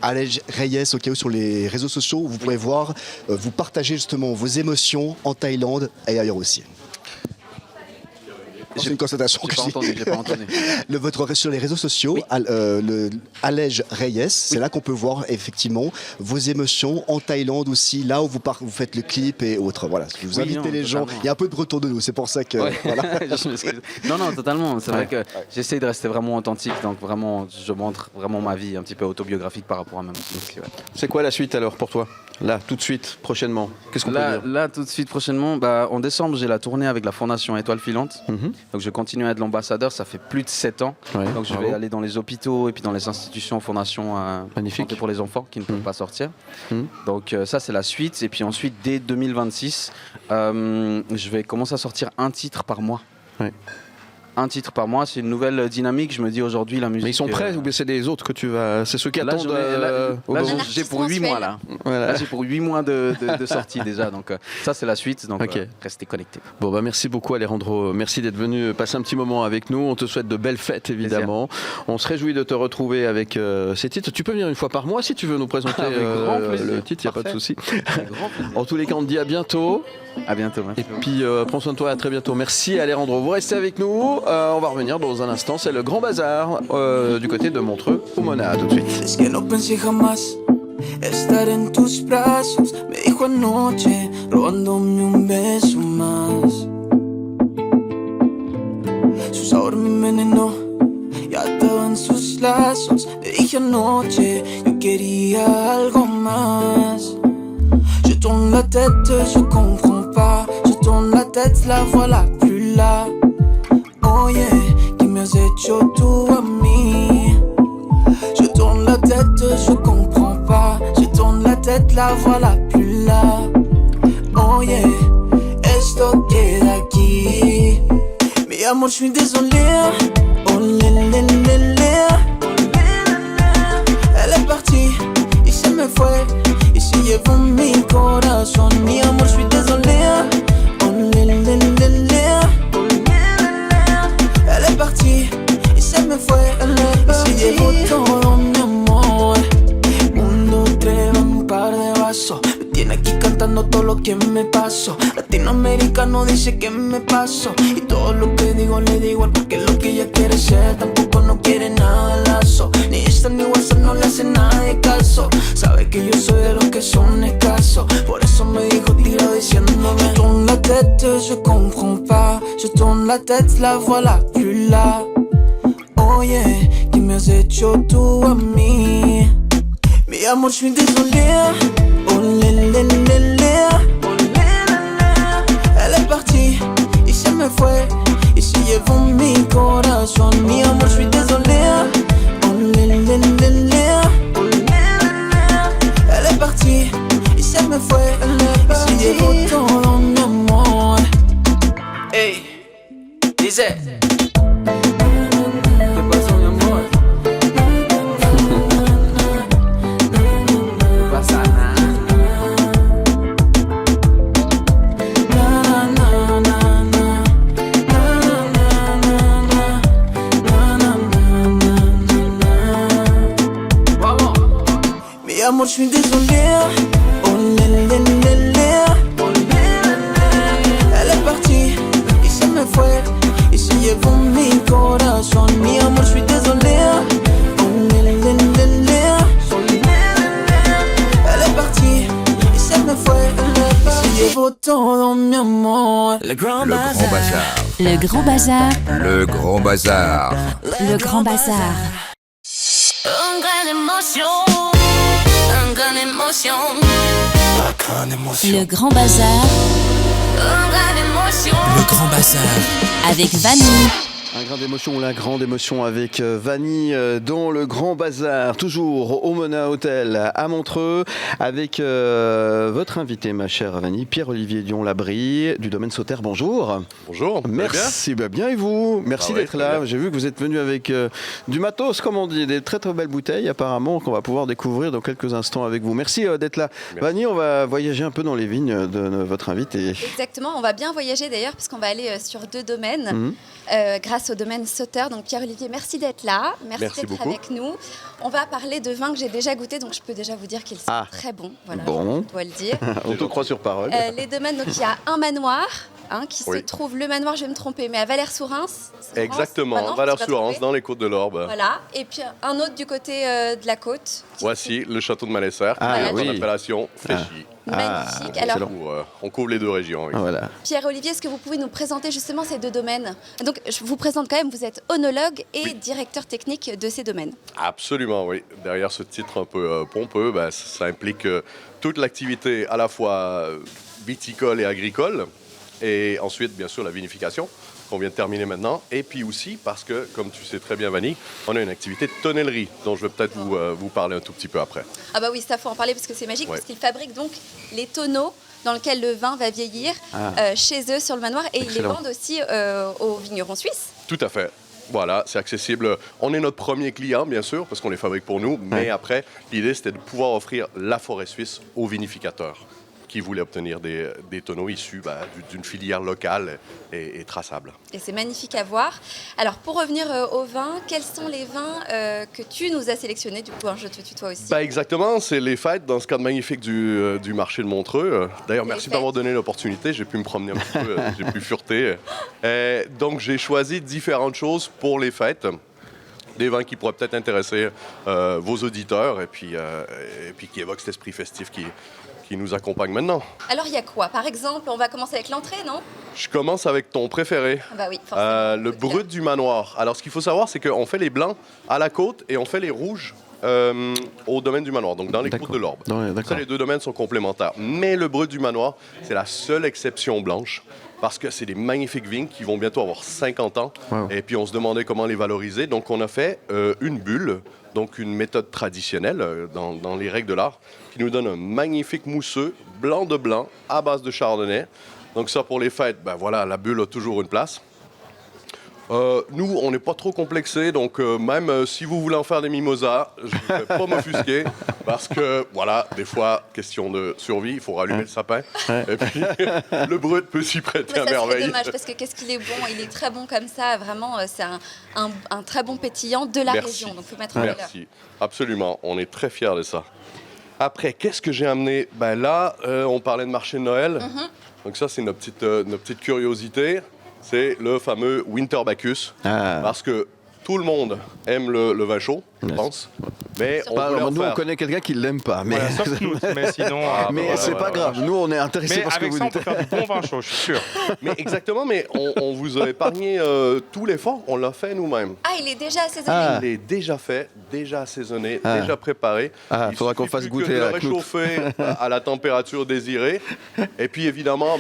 Alej Reyes, au cas où sur les réseaux sociaux, vous pourrez voir, vous partagez justement vos émotions en Thaïlande et ailleurs aussi. C'est une constatation que j'ai pas entendu. Sur les réseaux sociaux, Alej Reyes, c'est là qu'on peut voir effectivement vos émotions en Thaïlande aussi, là où vous faites le clip et autres. Voilà, je vous invite les gens. Il y a un peu de retour de nous, c'est pour ça que. Voilà. non, totalement. C'est vrai que j'essaie de rester vraiment authentique, donc vraiment, je montre vraiment ma vie un petit peu autobiographique par rapport à ma musique. C'est quoi la suite alors pour toi? Là, tout de suite, prochainement, qu'est-ce qu'on peut dire? Là, tout de suite, prochainement, en décembre, j'ai la tournée avec la Fondation Étoile Filante. Donc je continue à être l'ambassadeur, ça fait plus de 7 ans. Donc je vais aller dans les hôpitaux et puis dans les institutions, fondations santé pour les enfants qui ne peuvent pas sortir. Donc ça c'est la suite. Et puis ensuite, dès 2026, je vais commencer à sortir un titre par mois. un titre par mois, c'est une nouvelle dynamique. Je me dis aujourd'hui la musique. Mais ils sont prêts ou bien c'est des autres que tu vas. C'est ceux qui attendent. Là, j'ai pour 8 mois là. Voilà. Là j'ai pour 8 mois de sortie déjà. Donc ça c'est la suite. Donc restez connectés. Bon bah merci beaucoup Alejandro. Merci d'être venu passer un petit moment avec nous. On te souhaite de belles fêtes évidemment. On se réjouit de te retrouver avec ces titres. Tu peux venir une fois par mois si tu veux nous présenter le titre. Il n'y a pas de souci. En tous les cas on te dit à bientôt. À bientôt. Et puis prends soin de toi, à très bientôt. Merci Alejandro. Vous restez avec nous. On va revenir dans un instant. C'est le Grand Bazar du côté de Montreux au Mona. À tout de suite. Es que no pensé jamás estar en tus brazos. Me dijo anoche, robándome un beso más. Su sabor me envenenó y atado en sus lazos. Le dije anoche, yo quería algo más. Je tourne la tête, je comprends pas. Je tourne la tête, la voilà plus là. Oh yeah, que me has hecho tú a mí. Je tourne la tête, je comprends pas. Je tourne la tête, la voilà plus là. Oh yeah, esto queda aquí. Mi amor, je suis désolé. Oh lé lé lé lé. Elle est partie y se me fue. Y se llevó mi corazón. Mi amor, je suis désolé. Oh lé lé lé lé. Elle est partie y se me fue. Y se llevó todo mi amor. 1, 2, 3, un par de vasos. Me tiene aquí cantando todo lo que me pasó. Latinoamericano dice que me paso. Y todo lo que digo le da igual porque lo que ella quiere ser tampoco no quiere nada de lazo. Ni Insta ni WhatsApp no le hace nada de caso. Sabe que yo soy de los que son escasos. Por eso me dijo tira diciéndome. Je tourne la tête, je comprends pas. Je tourne la tête, la voilà plus là. Oh yeah, que me has hecho tú a mí. Mi amor, je suis désolé. Oh lé lé lé lé. Elle est partie y se me fue. Y se llevó mi corazón. Mi amor, je suis désolé. Oh lé lé lé lé. Elle est partie y se me fue. Y se llevó todo mi amor. Ey, dice. Amor, je suis désolé. Oh lé lé lé lé. Elle est partie y se me fue. Y se llevó mi corazón. Mi amor, je suis désolé. Oh lé lé lé lé. Elle est partie y se me fue. Y se llevó todo mi amor. Le Grand Bazar. Le Grand Bazar. Le Grand Bazar. Le Grand Bazar. Un gran émotion. Le Grand Bazar. Le Grand Bazar. Avec Vanny. Un grain d'émotion, la grande émotion avec Vanny dans le Grand Bazar, toujours au Mona Hotel à Montreux, avec votre invité, ma chère Vanny, Pierre-Olivier Dion-Labrie du domaine Sauterre. Bonjour. Bonjour. Merci, bien et vous? Merci d'être là. Bien. J'ai vu que vous êtes venu avec du matos, comme on dit, des très très belles bouteilles apparemment qu'on va pouvoir découvrir dans quelques instants avec vous. Merci d'être là. Merci. Vanny, on va voyager un peu dans les vignes de votre invité. Exactement, on va bien voyager d'ailleurs parce qu'on va aller sur 2 domaines grâce au domaine Sauterre. Donc Pierre-Olivier, merci d'être là, merci d'être beaucoup avec nous. On va parler de vins que j'ai déjà goûté, donc je peux déjà vous dire qu'ils sont très bons. Voilà, bon. je dois le dire. On te croit sur parole. Les domaines, donc il y a un manoir qui se trouve, le manoir, je vais me tromper, mais à Valeyres-sous-Reims. Exactement, Valeyres-sous-Reims, dans les Côtes de l'Orbe. Voilà, et puis un autre du côté de la côte. Voici le château de Malesserre, en appellation Féchy. Magnifique. Alors, on couvre les 2 régions. Oui. Voilà. Pierre-Olivier, est-ce que vous pouvez nous présenter justement ces 2 domaines? Donc, je vous présente quand même, vous êtes œnologue et directeur technique de ces domaines. Absolument, oui. Derrière ce titre un peu pompeux, ça implique toute l'activité à la fois viticole et agricole, et ensuite, bien sûr, la vinification, qu'on vient de terminer maintenant, et puis aussi parce que, comme tu sais très bien, Vanny, on a une activité de tonnellerie, dont je vais peut-être vous parler un tout petit peu après. Ah bah oui, ça faut en parler parce que c'est magique, parce qu'ils fabriquent donc les tonneaux dans lesquels le vin va vieillir chez eux sur le manoir, et ils les vendent aussi aux vignerons suisses. Tout à fait. Voilà, c'est accessible. On est notre premier client, bien sûr, parce qu'on les fabrique pour nous. Mais après, l'idée, c'était de pouvoir offrir la forêt suisse aux vinificateurs qui voulaient obtenir des tonneaux issus d'une filière locale et traçable. Et c'est magnifique à voir. Alors, pour revenir au vin, quels sont les vins que tu nous as sélectionnés? Du coup, je te tutoie aussi. Exactement, c'est les fêtes dans ce cadre magnifique du marché de Montreux. D'ailleurs, merci de m'avoir donné l'opportunité. J'ai pu me promener un petit peu, j'ai pu fureter. Donc, j'ai choisi différentes choses pour les fêtes. Des vins qui pourraient peut-être intéresser vos auditeurs et puis qui évoquent cet esprit festif qui nous accompagne maintenant. Alors, il y a quoi? Par exemple, on va commencer avec l'entrée, non? Je commence avec ton préféré, bah oui, forcément, le brut du manoir. Alors, ce qu'il faut savoir, c'est qu'on fait les blancs à la côte et on fait les rouges au domaine du manoir, donc dans les côtes de l'Orbe. Ça, les deux domaines sont complémentaires. Mais le brut du manoir, c'est la seule exception blanche, parce que c'est des magnifiques vignes qui vont bientôt avoir 50 ans. Wow. Et puis, on se demandait comment les valoriser. Donc, on a fait une bulle, donc une méthode traditionnelle dans les règles de l'art, qui nous donne un magnifique mousseux, blanc de blanc, à base de chardonnay. Donc ça, pour les fêtes, voilà, la bulle a toujours une place. Nous, on n'est pas trop complexés, donc même si vous voulez en faire des mimosas, je ne vais pas m'offusquer, parce que, voilà, des fois, question de survie, il faut rallumer le sapin, et puis le brut peut s'y prêter à merveille. C'est dommage, parce que qu'est-ce qu'il est bon, il est très bon comme ça, vraiment, c'est un très bon pétillant de la région, donc il faut mettre en valeur. Merci, absolument, on est très fiers de ça. Après, qu'est-ce que j'ai amené? Là, on parlait de marché de Noël, donc ça, c'est notre petite curiosité. C'est le fameux Winter Bacchus, parce que tout le monde aime le vin chaud, je pense. Mais nous, on connaît quelqu'un qui ne l'aime pas. Mais, mais sinon, c'est pas grave. Nous, on est intéressés par ce que vous dites. Mais avec ça, on peut faire du bon vin chaud, je suis sûr. Mais exactement, mais on vous a épargné tout l'effort. On l'a fait nous-mêmes. Ah, il est déjà assaisonné. Il est déjà fait, déjà assaisonné, déjà préparé. Il faudra qu'on fasse goûter à réchauffer à la température désirée. Et puis, évidemment,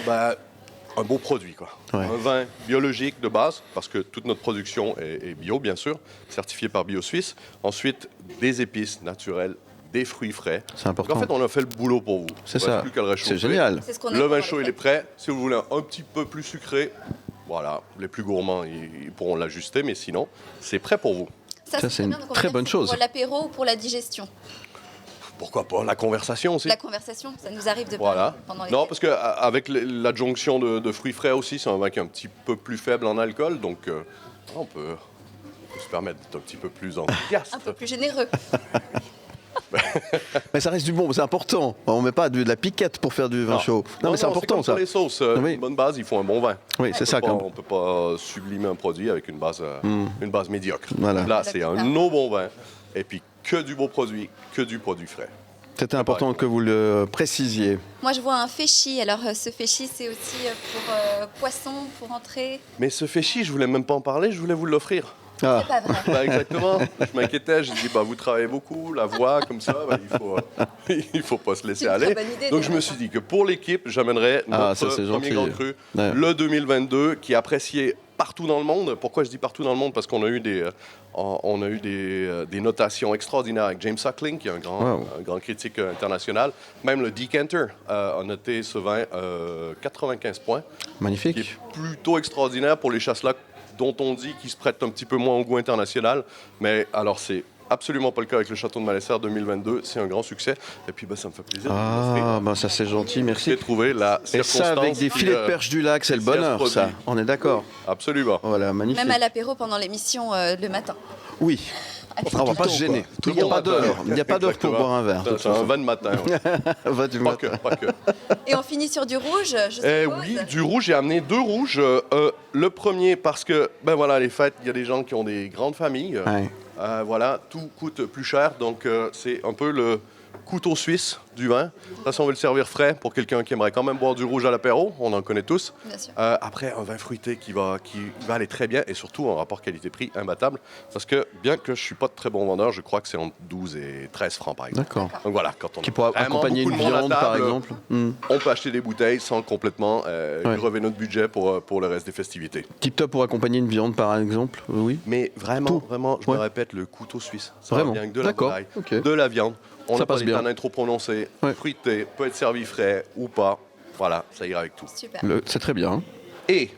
un beau produit, quoi. Un vin biologique de base, parce que toute notre production est bio, bien sûr, certifiée par Bio Suisse. Ensuite, des épices naturelles, des fruits frais. C'est important. Donc, en fait, on a fait le boulot pour vous. C'est ça. Plus qu'à le réchauffer. C'est génial. Le vin chaud, il est prêt. Si vous voulez un petit peu plus sucré, voilà, les plus gourmands, ils pourront l'ajuster, mais sinon, c'est prêt pour vous. Ça c'est une très bonne chose. Pour l'apéro ou pour la digestion? Pourquoi pas la conversation aussi. La conversation, ça nous arrive de parler pendant les Non, parce qu'avec l'adjonction de fruits frais aussi, c'est un vin qui est un petit peu plus faible en alcool, donc on peut se permettre d'être un petit peu plus enthousiaste. Un peu plus généreux. Mais ça reste du bon, c'est important. On ne met pas de la piquette pour faire du vin chaud. Non, mais c'est important, ça. Pour les sauces, une bonne base, il faut un bon vin. Oui, c'est ça. On ne peut pas sublimer un produit avec une base médiocre. Voilà. Là, c'est un eau bon vin, et puis que du beau produit, que du produit frais. C'était important que vous le précisiez. Moi, je vois un féchi. Alors, ce féchi, c'est aussi pour poisson, pour entrée. Mais ce féchi, je voulais même pas en parler, je voulais vous l'offrir. C'est pas vrai. Exactement. Je m'inquiétais, je dis vous travaillez beaucoup, la voix comme ça, il faut pas se laisser aller. Idée, donc je me suis dit que pour l'équipe, j'amènerais notre premier grand cru, le 2022, qui est apprécié partout dans le monde. Pourquoi je dis partout dans le monde? Parce qu'on a eu des notations extraordinaires avec James Suckling, qui est un grand critique international. Même le Decanter a noté ce vin 95 points. Magnifique. Qui est plutôt extraordinaire pour les chasses-là dont on dit qu'ils se prêtent un petit peu moins au goût international. Mais alors, c'est absolument pas le cas avec le Château de Malesser 2022. C'est un grand succès. Et puis, ça me fait plaisir. Ça, c'est gentil, merci. J'ai trouvé la circonstance. Et ça, avec des filets de perche du lac, c'est le bonheur, ça. On est d'accord. Absolument. Voilà, magnifique. Même à l'apéro pendant l'émission le matin. Oui. On ne va pas se gêner. Il n'y a pas d'heure. Il n'y a pas d'heure pour boire un verre. C'est un vin de matin. Vin du matin. Pas que. Et on finit sur du rouge, je suppose. Oui, du rouge. J'ai amené 2 rouges. Le premier, parce que, les fêtes, il y a des gens qui ont des grandes familles. Tout coûte plus cher. Donc, c'est un peu le couteau suisse du vin. Ça, si on veut le servir frais pour quelqu'un qui aimerait quand même boire du rouge à l'apéro, on en connaît tous. Bien sûr. Après, un vin fruité qui va aller très bien et surtout un rapport qualité-prix imbattable. Parce que, bien que je ne suis pas de très bon vendeur, je crois que c'est entre 12 et 13 francs par exemple. D'accord. Donc voilà, quand on qui pourrait accompagner une viande par exemple. On peut acheter des bouteilles sans complètement grever notre budget pour le reste des festivités. Tip top pour accompagner une viande par exemple, oui. Mais vraiment, je me répète, le couteau suisse. Ça vraiment. va bien avec de la volaille, de la viande. On n'a pas des tanins trop prononcés, fruité, peut être servi frais ou pas. Voilà, ça ira avec tout. Super. C'est très bien. Et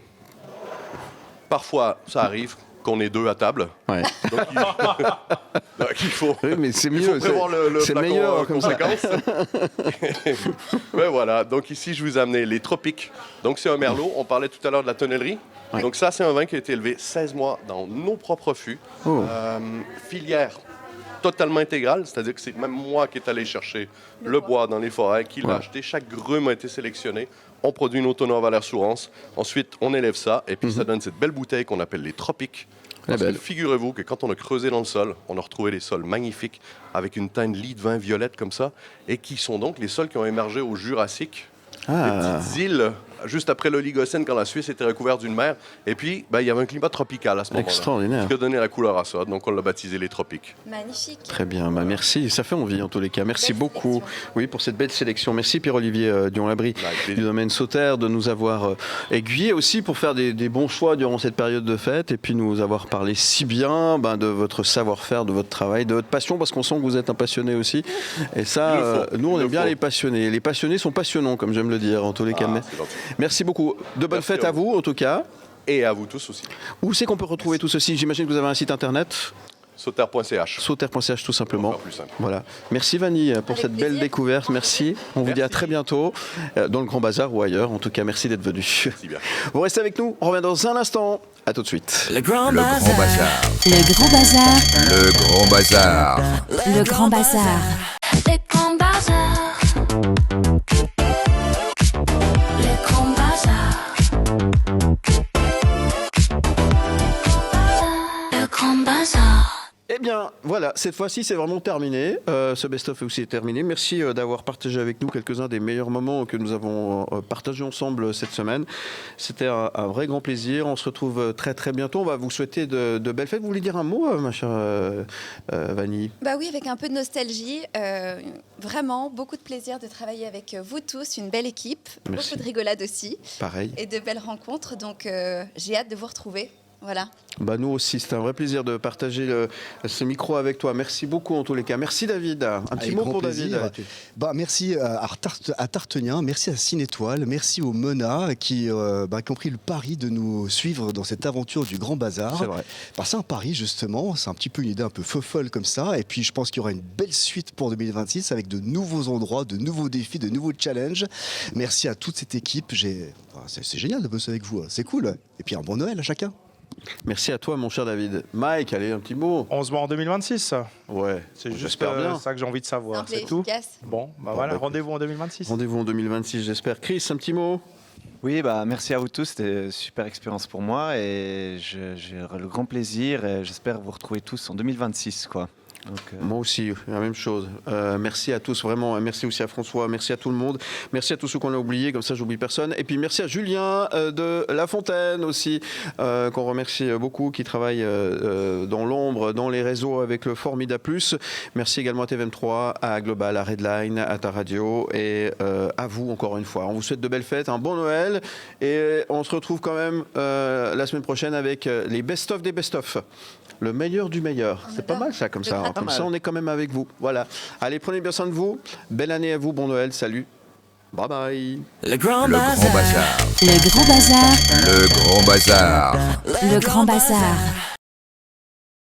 Parfois, ça arrive qu'on est 2 à table. Ouais. Donc, il faut, oui, mais c'est il faut mieux, prévoir le c'est flacon meilleur comme conséquence. Mais voilà, donc ici je vous ai amené les Tropiques. Donc c'est un merlot, on parlait tout à l'heure de la tonnellerie. Ouais. Donc ça c'est un vin qui a été élevé 16 mois dans nos propres fûts. Filière totalement intégrale, c'est-à-dire que c'est même moi qui est allé chercher le bois dans les forêts, qui l'a acheté, chaque grume a été sélectionné. On produit une autonome valeur sourance, ensuite on élève ça et puis ça donne cette belle bouteille qu'on appelle les Tropiques. Parce que figurez-vous que quand on a creusé dans le sol, on a retrouvé des sols magnifiques avec une teinte lit de vin violette comme ça et qui sont donc les sols qui ont émergé au Jurassique. Des petites îles juste après l'Oligocène quand la Suisse était recouverte d'une mer. Et puis, il y avait un climat tropical à ce moment-là. Extraordinaire. Ce qui a donné la couleur à ça. Donc, on l'a baptisé les Tropiques. Magnifique. Très bien, merci. Ça fait envie en tous les cas. Merci beaucoup pour cette belle sélection. Merci Pierre-Olivier Dion-Labrie du domaine Sauterre de nous avoir aiguillés aussi pour faire des bons choix durant cette période de fête et puis nous avoir parlé si bien de votre savoir-faire, de votre travail, de votre passion parce qu'on sent que vous êtes un passionné aussi. Et ça, nous on aime bien les passionnés. Les passionnés sont passionnants comme j'aime le dire en tous les cas. Merci beaucoup. De bonnes fêtes à vous en tout cas. Et à vous tous aussi. Où c'est qu'on peut retrouver tout ceci? J'imagine que vous avez un site internet. Sauterre.ch. Sauterre.ch tout simplement. Voilà. Merci Vanille pour cette belle découverte. Merci. On vous dit à très bientôt dans le Grand Bazar ou ailleurs. En tout cas, merci d'être venu. Merci bien. Vous restez avec nous. On revient dans un instant. À tout de suite. Le Grand Bazar. Le Grand Bazar. Le Grand Bazar. Le Grand Bazar. Le Grand Bazar. Le Grand Bazar. Le Grand Bazar. Eh bien, voilà, cette fois-ci, c'est vraiment terminé. Ce best-of aussi est terminé. Merci d'avoir partagé avec nous quelques-uns des meilleurs moments que nous avons partagés ensemble cette semaine. C'était un vrai grand plaisir. On se retrouve très, très bientôt. On va vous souhaiter de belles fêtes. Vous voulez dire un mot, ma chère Vanille? Bah oui, avec un peu de nostalgie. Vraiment, beaucoup de plaisir de travailler avec vous tous. Une belle équipe. Merci. Beaucoup de rigolade aussi. Pareil. Et de belles rencontres. Donc, j'ai hâte de vous retrouver. Voilà. Nous aussi, c'était un vrai plaisir de partager ce micro avec toi. Merci beaucoup en tous les cas. Merci David. Un petit mot pour David. Merci à Tartenien, merci à Cine Étoile, merci aux Mena qui ont pris le pari de nous suivre dans cette aventure du Grand Bazar. C'est vrai. C'est un pari justement, c'est un petit peu une idée un peu folle comme ça. Et puis je pense qu'il y aura une belle suite pour 2026 avec de nouveaux endroits, de nouveaux défis, de nouveaux challenges. Merci à toute cette équipe. C'est génial de bosser avec vous, c'est cool. Et puis un bon Noël à chacun. Merci à toi, mon cher David. Mike, allez, un petit mot. On se voit en 2026. Ouais. C'est juste ça que j'ai envie de savoir. C'est tout. Bon, voilà, rendez-vous en 2026. Rendez-vous en 2026, j'espère. Chris, un petit mot. Oui, merci à vous tous. C'était une super expérience pour moi et j'ai le grand plaisir et j'espère vous retrouver tous en 2026, quoi. Donc, Moi aussi, la même chose. Merci à tous, vraiment. Merci aussi à François, merci à tout le monde. Merci à tous ceux qu'on a oubliés, comme ça j'oublie personne. Et puis merci à Julien de La Fontaine aussi, qu'on remercie beaucoup, qui travaille dans l'ombre, dans les réseaux avec le Formida Plus. Merci également à TVM3, à Global, à Redline, à ta radio et à vous encore une fois. On vous souhaite de belles fêtes, un bon Noël et on se retrouve quand même la semaine prochaine avec les best-of des best-of. Le meilleur du meilleur. C'est pas mal ça comme ça. Comme ça, on est quand même avec vous. Voilà. Allez, prenez bien soin de vous. Belle année à vous. Bon Noël. Salut. Bye bye. Le Grand Bazar. Le Grand Bazar. Le Grand Bazar. Le Grand Bazar.